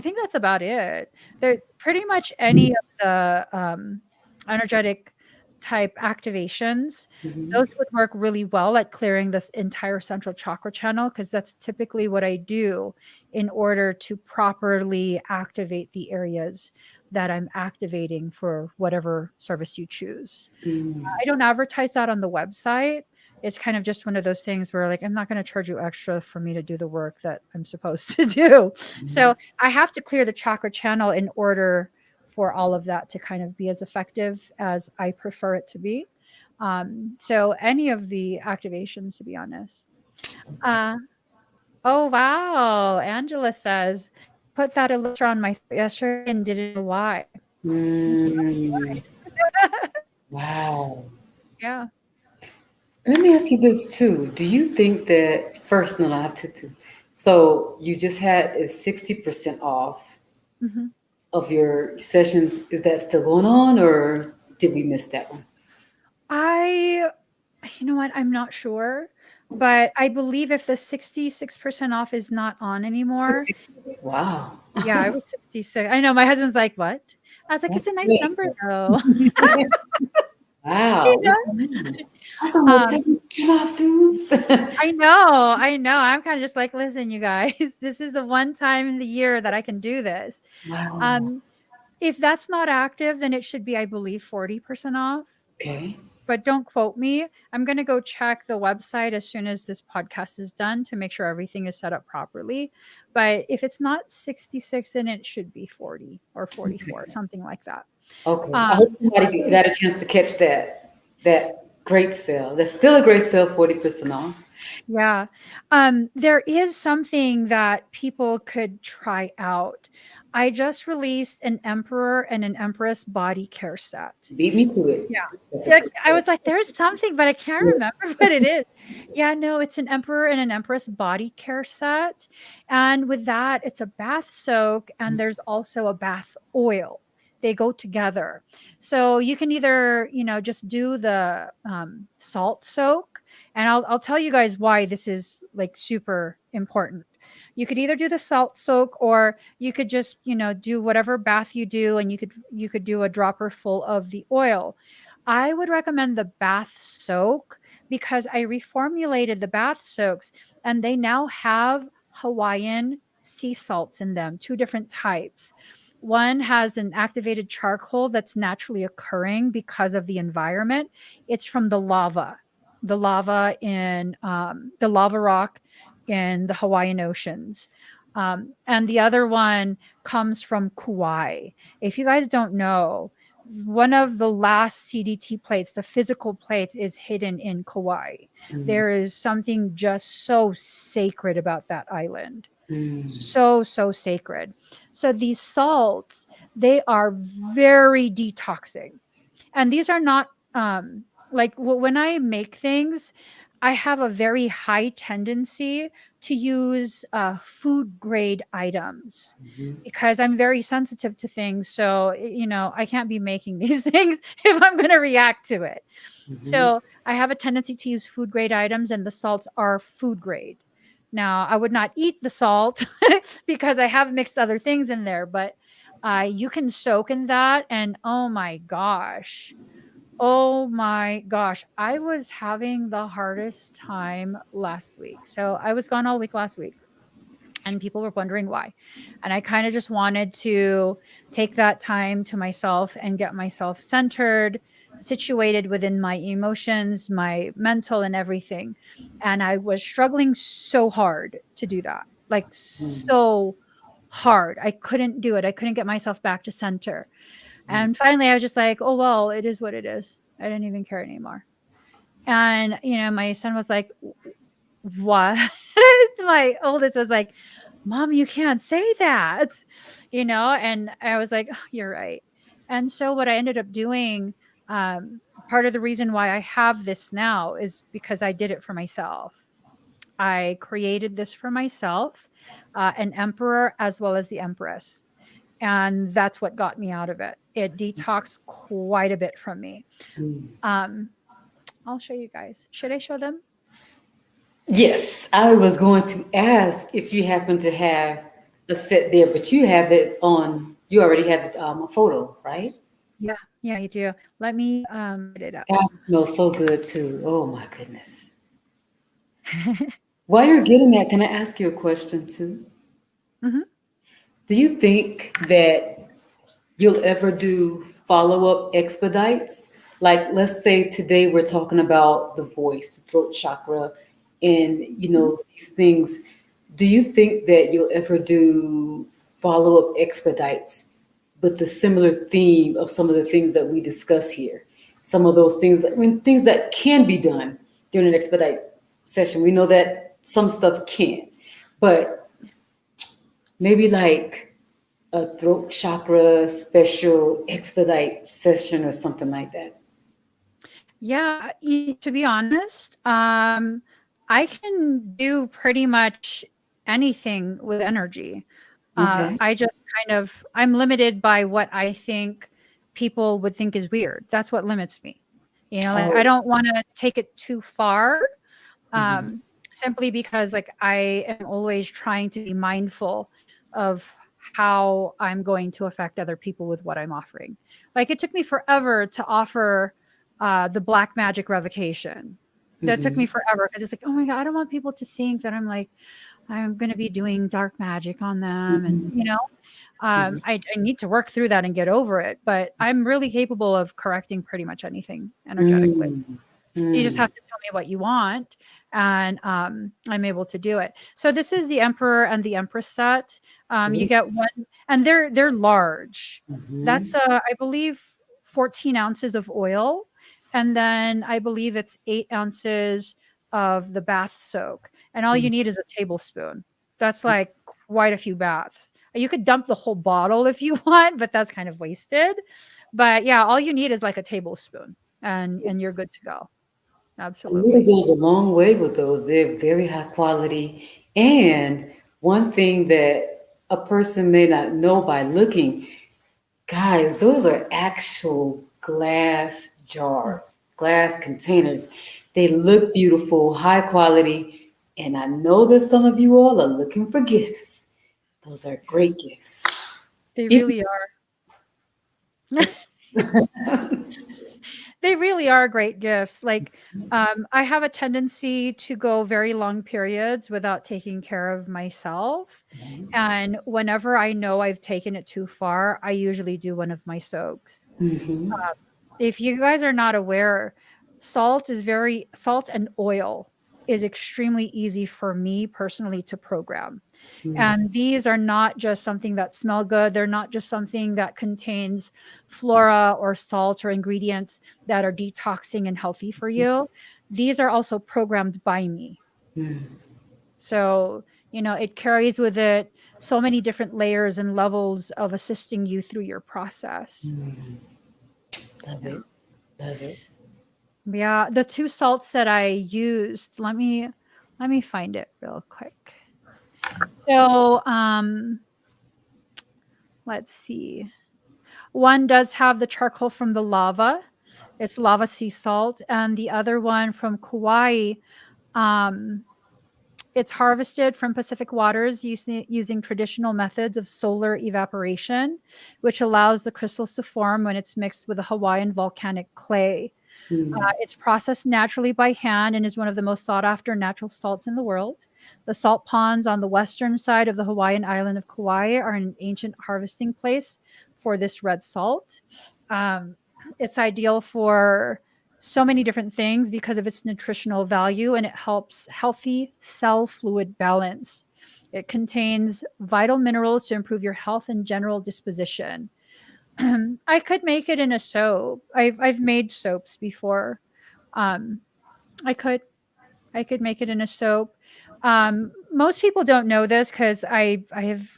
think that's about it. There pretty much any of the energetic type activations, those would work really well at clearing this entire central chakra channel, because that's typically what I do in order to properly activate the areas that I'm activating for whatever service you choose. I don't advertise that on the website. It's kind of just one of those things where, like, I'm not going to charge you extra for me to do the work that I'm supposed to do. So I have to clear the chakra channel in order for all of that to kind of be as effective as I prefer it to be. So any of the activations, to be honest. Oh, wow. Angela says, put that elixir on my throat yesterday and didn't know why. Wow. Yeah. Let me ask you this too. Do you think that first, no, I have to. So you just had is 60% off of your sessions. Is that still going on, or did we miss that one? You know what? I'm not sure, but I believe if the 66% off is not on anymore. Wow. Yeah, I was 66. I know my husband's like, what? I was like, That's it's a nice great. number though. Wow. That's almost 70% off, dudes. I know. I'm kind of just like, listen, you guys, this is the one time in the year that I can do this. Wow. If that's not active, then it should be, I believe, 40% off. Okay. But don't quote me. I'm going to go check the website as soon as this podcast is done to make sure everything is set up properly. But if it's not 66, then it should be 40 or 44, something like that. Okay. I hope somebody got a chance to catch that great sale. That's still a great sale, 40% off. Yeah. There is something that people could try out. I just released an emperor and an empress body care set. Beat me to it. Yeah. I was like, there's something, but I can't remember what it is. Yeah, no, it's an emperor and an empress body care set. And with that, it's a bath soak, and there's also a bath oil. They go together. So you can either, just do the salt soak. And I'll tell you guys why this is like super important. You could either do the salt soak, or you could just, do whatever bath you do, and you could do a dropper full of the oil. I would recommend the bath soak because I reformulated the bath soaks, and they now have Hawaiian sea salts in them, 2 different types. One has an activated charcoal that's naturally occurring because of the environment. It's from the lava in the lava rock in the Hawaiian Oceans. And the other one comes from Kauai. If you guys don't know, one of the last CDT plates, the physical plates, is hidden in Kauai. Mm, There is something just so sacred about that island. mm, So, so sacred. So these salts, they are very detoxing. And these are not like when I make things, I have a very high tendency to use food grade items mhm, because I'm very sensitive to things. So, I can't be making these things if I'm going to react to it. mhm, So, I have a tendency to use food grade items, and the salts are food grade. Now, I would not eat the salt because I have mixed other things in there, but you can soak in that. And oh my gosh, I was having the hardest time last week. So I was gone all week last week, and people were wondering why. And I kind of just wanted to take that time to myself and get myself centered, situated within my emotions, my mental, and everything. And I was struggling so hard to do that, like mm, so hard. I couldn't do it. I couldn't get myself back to center. mm. And finally, I was just like, oh, well, it is what it is. I didn't even care anymore. And, my son was like, what? My oldest was like, Mom, you can't say that, and I was like, oh, you're right. And so what I ended up doing, part of the reason why I have this now is because I did it for myself. I created this for myself, an emperor as well as the empress. And that's what got me out of it. It detoxed quite a bit from me. Mm. Um, I'll show you guys. Should I show them? Yes, I was going to ask if you happen to have a set there, but you have it on. You already have a photo, right? Yeah, yeah, you do. Let me put it up. That smells so good too. Oh my goodness. While you're getting that, can I ask you a question too? Mhm. Do you think that you'll ever do follow-up expedites? Like, let's say today we're talking about the voice, the throat chakra, and Mhm. these things. Do you think that you'll ever do follow-up expedites with the similar theme of some of the things that we discuss here? Some of those things, things that can be done during an expedite session. We know that some stuff can, but maybe like a throat chakra special expedite session or something like that. Yeah, to be honest, I can do pretty much anything with energy. Okay. I just I'm limited by what I think people would think is weird. That's what limits me. Like I Oh. don't want to take it too far, Mhm. simply because like I am always trying to be mindful of how I'm going to affect other people with what I'm offering. Like it took me forever to offer the black magic revocation. That took me Mhm. forever because it's like, oh my God, I don't want people to think that I'm going to be doing dark magic on them. And, Mhm. Mhm. I need to work through that and get over it. But I'm really capable of correcting pretty much anything energetically. Mm. You just Mm. have to tell me what you want, and I'm able to do it. So this is the Emperor and the Empress set. You Mm. get one, and they're large. That's Mhm. I believe 14 ounces of oil, and then I believe it's 8 ounces of the bath soak, and all you Mhm. need is a tablespoon. That's like quite a few baths. You could dump the whole bottle if you want, but that's kind of wasted. But yeah, all you need is like a tablespoon, and you're good to go. A little Absolutely. goes a long way with those. They're very high quality. And one thing that a person may not know by looking, guys, those are actual glass Mm. jars, glass containers. They look beautiful, high quality. And I know that some of you all are looking for gifts. Those are great gifts. They Even really are. it's They really are great gifts. Like, I have a tendency to go very long periods without taking care of myself. And whenever I know I've taken it too far, I usually do one of my soaks. Mhm. If you guys are not aware, salt and oil. is extremely easy for me personally to program. Mm. And these are not just something that smell good. They're not just something that contains flora or salt or ingredients that are detoxing and healthy for you. These are also programmed by me. Mm. So, it carries with it so many different layers and levels of assisting you through your process. Mm. Love Yeah. it. Love it. Yeah, the two salts that I used, let me find it real quick. So, let's see. One does have the charcoal from the lava. It's lava sea salt, and the other one from Kauai, um, it's harvested from Pacific waters using traditional methods of solar evaporation, which allows the crystals to form when it's mixed with a Hawaiian volcanic clay. Mm. It's processed naturally by hand and is one of the most sought after natural salts in the world. The salt ponds on the western side of the Hawaiian island of Kauai are an ancient harvesting place for this red salt. Um, it's ideal for so many different things because of its nutritional value, and it helps healthy cell fluid balance. It contains vital minerals to improve your health and general disposition. I could make it in a soap. I've made soaps before. Um, I could I could make it in a soap. Most people don't know this because I have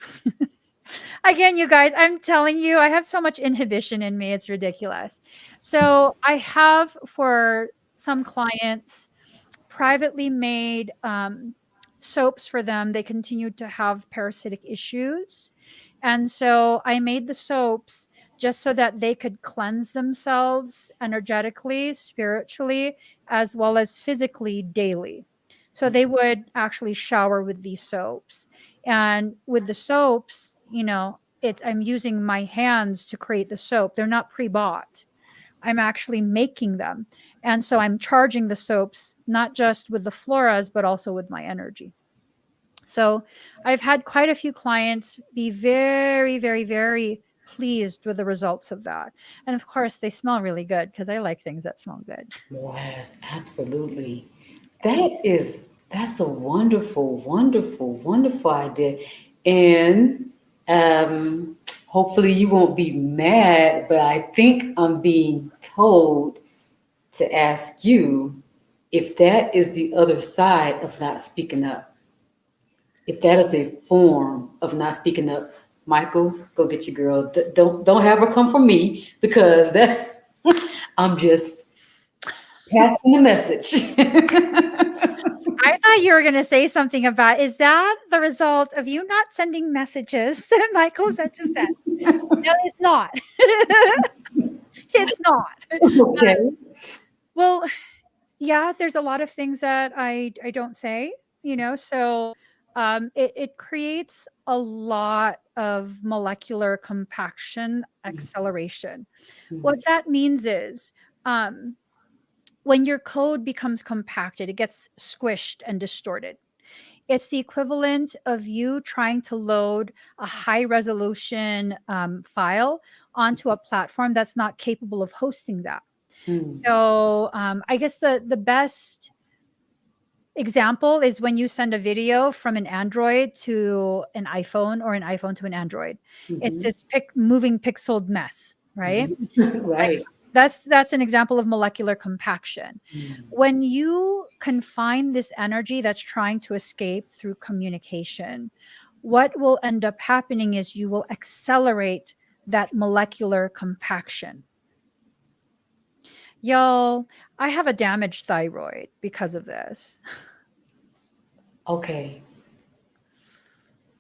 again, you guys, I'm telling you, I have so much inhibition in me. It's ridiculous. So I have for some clients privately made soaps for them. They continued to have parasitic issues. And so I made the soaps just so that they could cleanse themselves energetically, spiritually, as well as physically daily. So they would actually shower with these soaps. And with the soaps, I'm using my hands to create the soap. They're not pre-bought. I'm actually making them. And so I'm charging the soaps, not just with the floras, but also with my energy. So I've had quite a few clients be very, very, very pleased with the results of that. And of course, they smell really good because I like things that smell good. Yes, absolutely. That's a wonderful, wonderful, wonderful idea. And hopefully you won't be mad, but I think I'm being told to ask you if that is the other side of not speaking up. If that is a form of not speaking up, Michael, go get your girl. Don't have her come from me because that I'm just passing the message. I thought you were going to say something about, is that the result of you not sending messages that Michael said to send? No, it's not. It's not. Okay. Well, yeah, there's a lot of things that I don't say, so it creates a lot of molecular compaction acceleration. What that means is, um, when your code becomes compacted, it gets squished and distorted. It's the equivalent of you trying to load a high resolution file onto a platform that's not capable of hosting that. Mm. So I guess the best example is when you send a video from an Android to an iPhone or an iPhone to an Android. It's Mhm. this moving pixeled mess, right? It's like Right. that's an example of molecular compaction. Mm. When you confine this energy that's trying to escape through communication, what will end up happening is you will accelerate that molecular compaction. Y'all, I have a damaged thyroid because of this. Okay.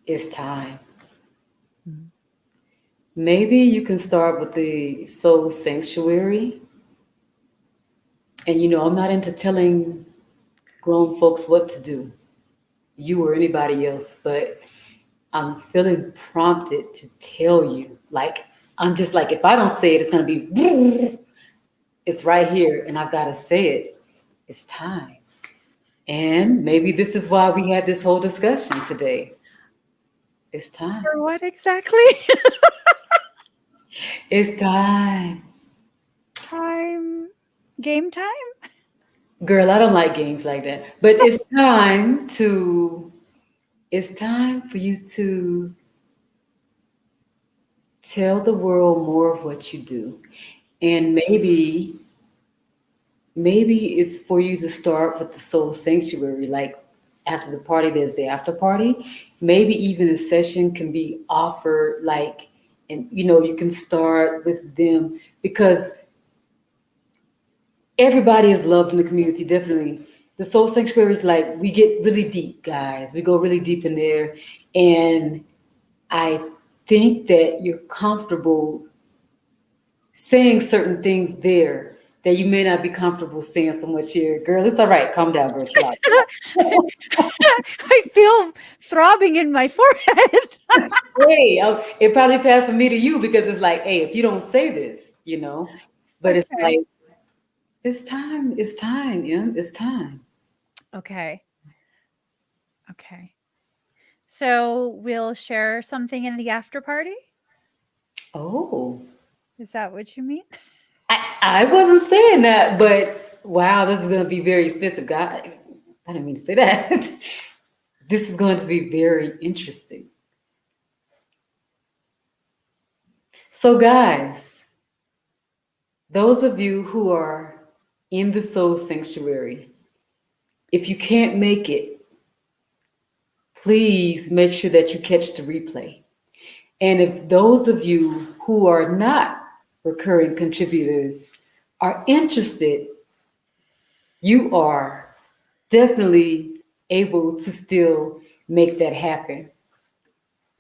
It's time. Mhm. Maybe you can start with the soul sanctuary. And I'm not into telling grown folks what to do, you or anybody else, but I'm feeling prompted to tell you. Like, I'm just like, if I don't say it, it's going to be, it's right here, and I've got to say it. It's time. And maybe this is why we had this whole discussion today. It's time. For what exactly? It's time. Time, game time? Girl, I don't like games like that. But it's time for you to tell the world more of what you do. And maybe it's for you to start with the soul sanctuary. Like after the party, there's the after party. Maybe even a session can be offered, like, and you can start with them because everybody is loved in the community, definitely. The soul sanctuary is like we get really deep, guys. We go really deep in there. And I think that you're comfortable saying certain things there that you may not be comfortable saying so much here. Girl, it's all right. Calm down, girl. Chill out. I feel throbbing in my forehead. Hey, it probably passed from me to you because it's like, hey, if you don't say this, but it's Okay. like, it's time. It's time. Yeah, it's time. Okay. Okay. So we'll share something in the after party? Oh, Is that what you mean? I wasn't saying that, but wow, this is going to be very expensive. God, I didn't mean to say that. This is going to be very interesting. So, guys, those of you who are in the soul sanctuary, if you can't make it, please make sure that you catch the replay. And if those of you who are not recurring contributors are interested, you are definitely able to still make that happen.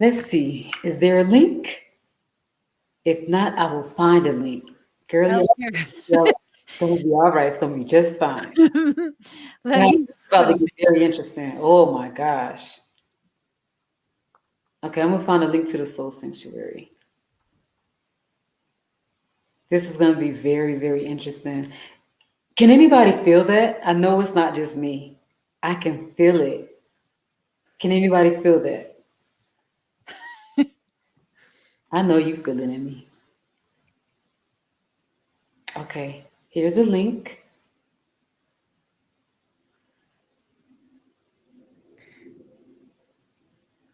Let's see, is there a link? If not, I will find a link. Girl, I'll it's share. gonna be all right. It's gonna be just fine. Let Guys, me this is about put to a get very interesting. Oh my gosh. Okay, I'm gonna find a link to the Soul Sanctuary. This is gonna be very, very interesting. Can anybody feel that? I know it's not just me. I can feel it. Can anybody feel that? I know you feel it in me. Okay, here's a link.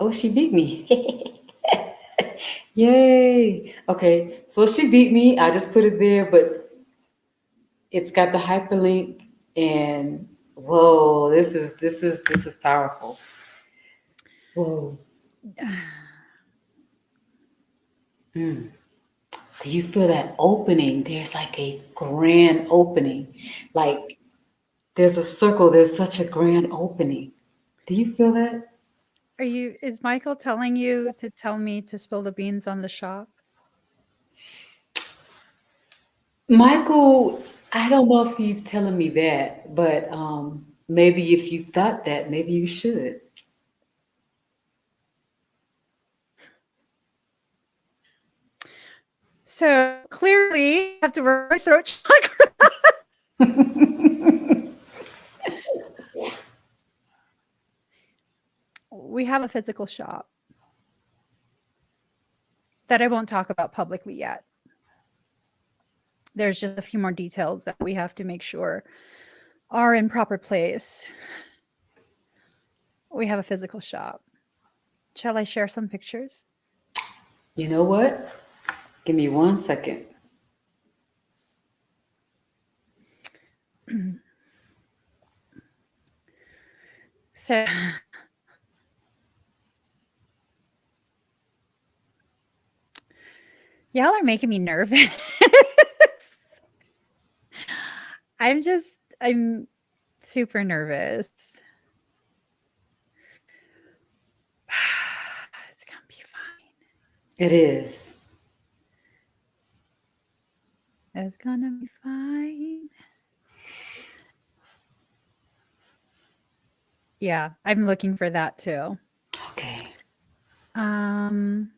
Oh, she beat me. Yay. Okay, so she beat me. I just put it there, but it's got the hyperlink and whoa, this is powerful. Whoa. Mm. Do you feel that opening? There's like a grand opening. Like there's a circle, there's such a grand opening. Do you feel that? is Michael telling you to tell me to spill the beans on the shop? Michael, I don't know if he's telling me that, but maybe if you thought that, maybe you should. So clearly, I have to work my throat chakra. We have a physical shop that I won't talk about publicly yet. There's just a few more details that we have to make sure are in proper place. We have a physical shop. Shall I share some pictures? You know what? Give me 1 second. So y'all are making me nervous. I'm super nervous. It's gonna be fine. It is. It's gonna be fine. Yeah, I'm looking for that too. Okay. Um,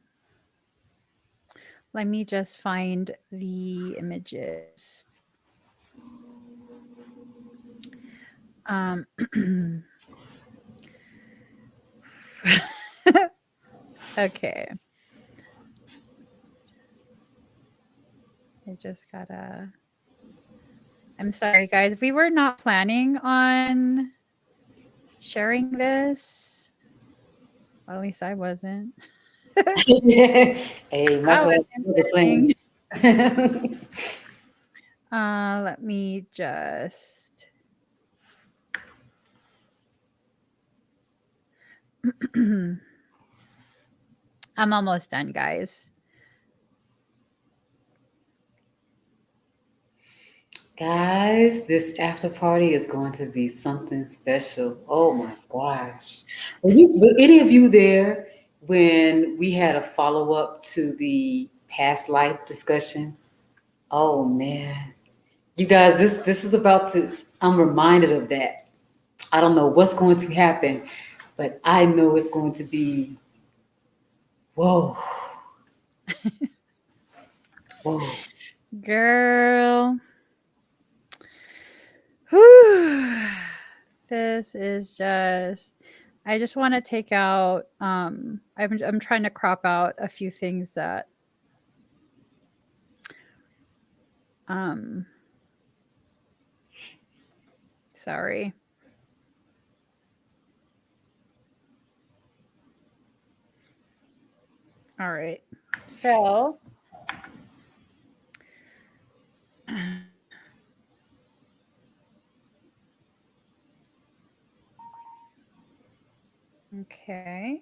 let me just find the images. Um, okay. I just gotta. I'm sorry, guys. We were not planning on sharing this. Well, at least I wasn't. Hey, That Michael was has another interesting. plan. Let me just. I'm almost done, guys. Guys, this after party is going to be something special. Oh my gosh. Were any of you there when we had a follow up to the past life discussion? Oh man. You guys, this is about to, I'm reminded of that. I don't know what's going to happen, but I know it's going to be whoa, whoa. Girl. Whew. This is just I just want to take out I'm trying to crop out a few things that um sorry. All right. So, okay.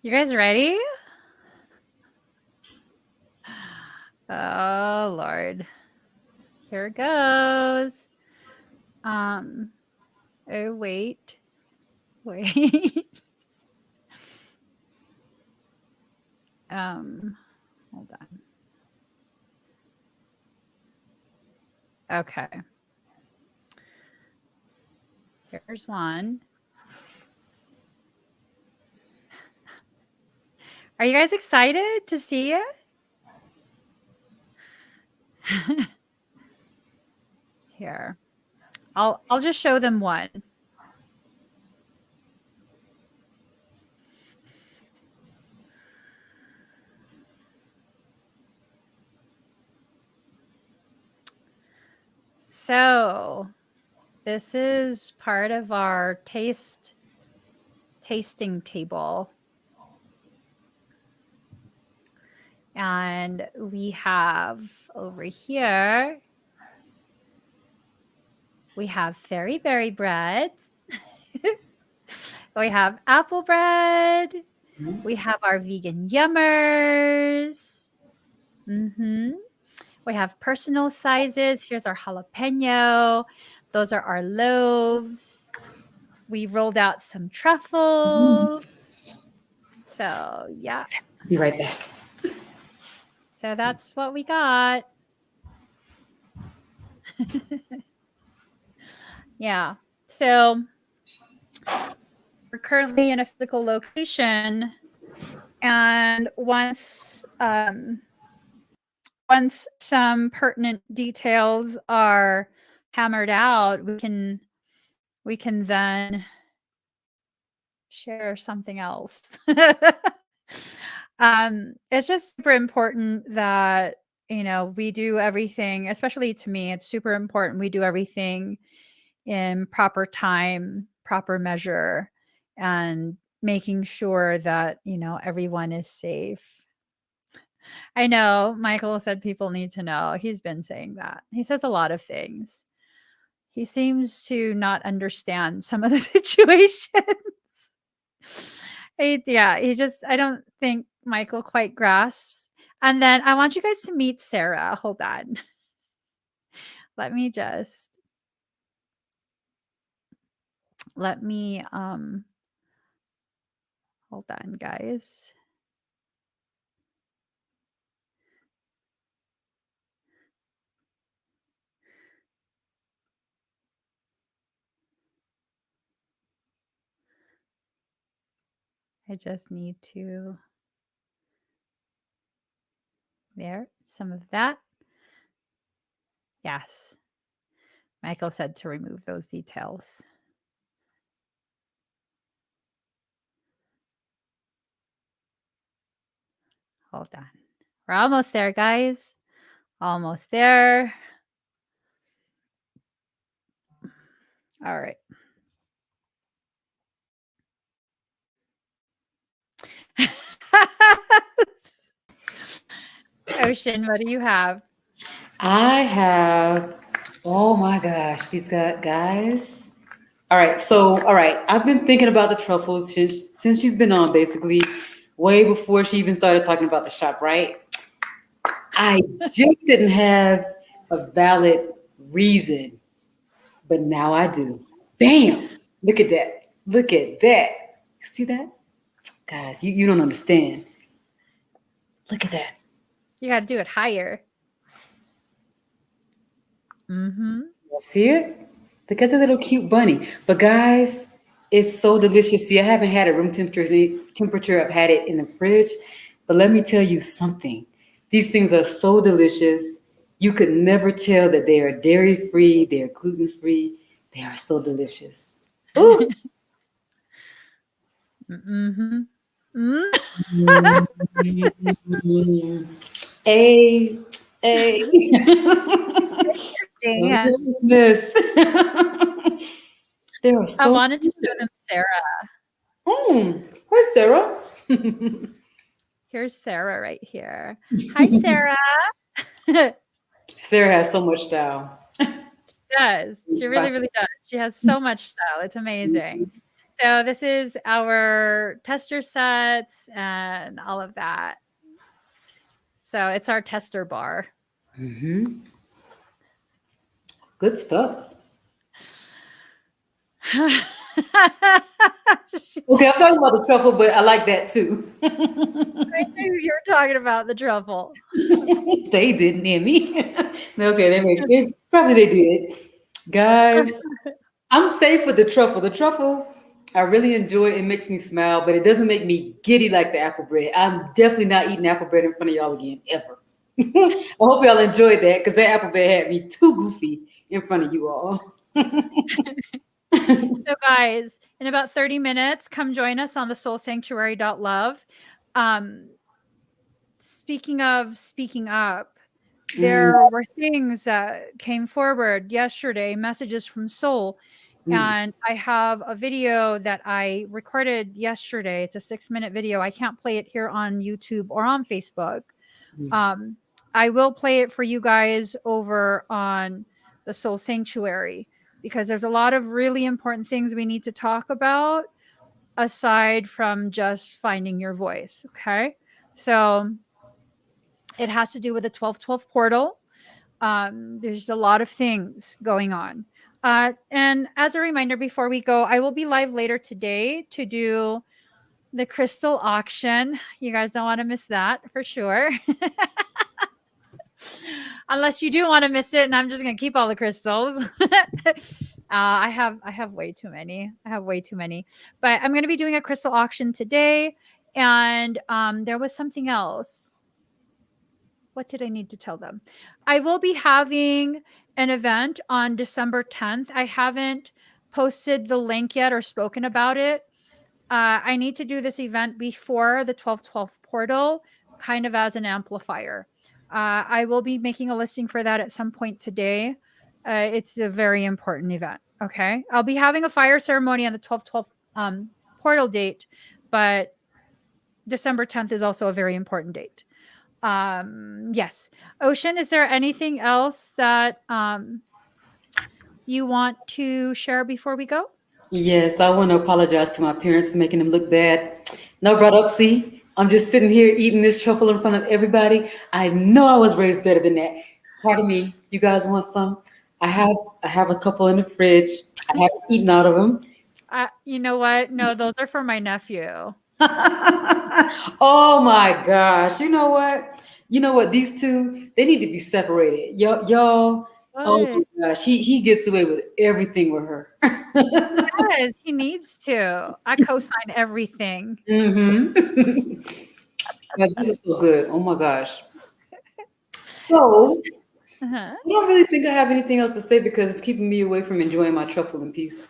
You guys ready? Oh Lord. Here it goes. Um oh wait. Wait. Hold on. Okay. Here's one. Are you guys excited to see it? Here. I'll just show them one. So, this is part of our tasting table. And we have over here, we have fairy berry bread. We have apple bread. We have our vegan yummers. We have personal sizes. Here's our jalapeno. Those are our loaves. We rolled out some truffles. So, yeah. Be right back. So that's what we got. Yeah. So we're currently in a physical location, and once some pertinent details are hammered out, we can then share something else. It's just super important that we do everything, especially to me, it's super important we do everything in proper time, proper measure, and making sure that, everyone is safe. I know Michael said people need to know. He's been saying that. He says a lot of things. He seems to not understand some of the situations. He just, I don't think Michael quite grasps. And then I want you guys to meet Sarah. Hold on. Let me just, let me, hold on, guys. I just need to There, some of that. Yes. Michael said to remove those details. Hold on. We're almost there, guys. Almost there. All right. Ocean, what do you have? I have, oh my gosh, these guys. All right. I've been thinking about the truffles since she's been on, basically, way before she even started talking about the shop, right? I just didn't have a valid reason, but now I do. Bam! Look at that. Look at that. See that? Guys, you don't understand. Look at that. You got to do it higher. Mm-hmm. See it? Look at the little cute bunny. But guys, it's so delicious. See, I haven't had it room temperature. I've had it in the fridge. But let me tell you something. These things are so delicious. You could never tell that they are dairy free, they are gluten free. They are so delicious. Ooh. Mm-hmm. Mm. A. Dan. Deliciousness. They are I so wanted to show them Sarah. Hi, Sarah. Here's Sarah right here. Hi, Sarah. Sarah has so much style. Does. She really, really does. She has so much style. It's amazing. So this is our tester sets and all of that. So it's our tester bar. Mm-hmm. Good stuff. Okay, I'm talking about the truffle, but I like that too. I knew you were talking about the truffle. They didn't, Emmy. Okay, they probably they did. Guys, I'm safe with the truffle. The truffle, I really enjoy it. It makes me smile, but it doesn't make me giddy like the apple bread. I'm definitely not eating apple bread in front of y'all again, ever. I hope y'all enjoyed that because that apple bread had me too goofy in front of you all. So guys, in about 30 minutes, come join us on the soulsanctuary.love. Speaking of speaking up, there were things that came forward yesterday, messages from Soul. And I have a video that I recorded yesterday. It's a 6-minute video. I can't play it here on YouTube or on Facebook. I will play it for you guys over on the Soul Sanctuary because there's a lot of really important things we need to talk about aside from just finding your voice. Okay. So it has to do with the 1212 portal. There's a lot of things going on. And as a reminder, before we go, I will be live later today to do the crystal auction. You guys don't want to miss that for sure. Unless you do want to miss it, and I'm just gonna keep all the crystals. I have way too many. But I'm gonna be doing a crystal auction today, and there was something else. What did I need to tell them? I will be having an event on December 10th. I haven't posted the link yet or spoken about it. I need to do this event before the 1212 portal, kind of as an amplifier. I will be making a listing for that at some point today. It's a very important event. Okay. I'll be having a fire ceremony on the 1212 portal date, but December 10th is also a very important date. Yes. Ocean, is there anything else that you want to share before we go? Yes, I want to apologize to my parents for making them look bad. No, brought up, see, I'm just sitting here eating this truffle in front of everybody. I know I was raised better than that. Pardon me. You guys want some? I have a couple in the fridge. I haven't eaten out of them. You know what? No, those are for my nephew. Oh my gosh. You know what? These two, they need to be separated. Y'all. Oh my gosh. He gets away with everything with her. Yes, he needs to. I co-sign everything. Mm-hmm. Yeah, this is so good. Oh my gosh. So Uh-huh. I don't really think I have anything else to say because it's keeping me away from enjoying my truffle in peace.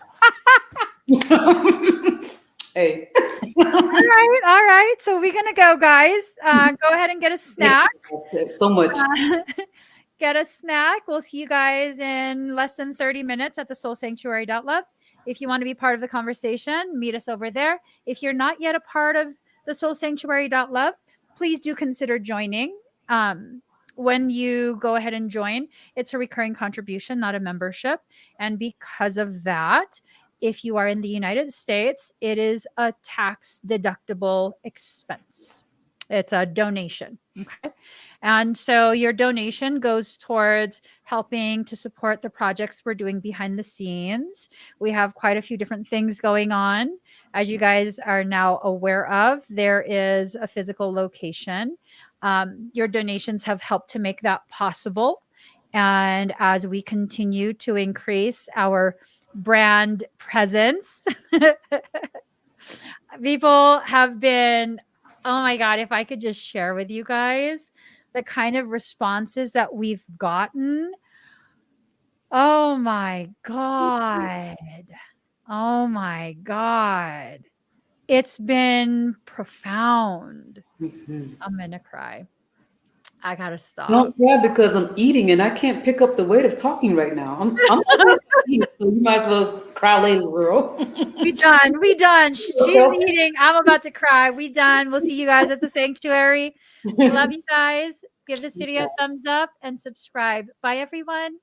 Hey. All right. So we're gonna go, guys. Go ahead and get a snack. So much. Get a snack. We'll see you guys in less than 30 minutes at the Soul Sanctuary Love. If you want to be part of the conversation, meet us over there. If you're not yet a part of the Soul Sanctuary Love, please do consider joining. When you go ahead and join, it's a recurring contribution, not a membership. And because of that, if you are in the United States, it is a tax deductible expense. It's a donation. Okay. And so your donation goes towards helping to support the projects we're doing behind the scenes. We have quite a few different things going on. As you guys are now aware of, there is a physical location. Your donations have helped to make that possible. And as we continue to increase our brand presence, people have been, oh my God, if I could just share with you guys the kind of responses that we've gotten. Oh my God. Oh my God. It's been profound. Mhm. I'm going to cry. I got to stop. Don't cry because I'm eating and I can't pick up the weight of talking right now. I'm eating, so you might as well cry later, girl. We done. We done. She's eating. I'm about to cry. We done. We'll see you guys at the sanctuary. We love you guys. Give this video a thumbs up and subscribe. Bye, everyone.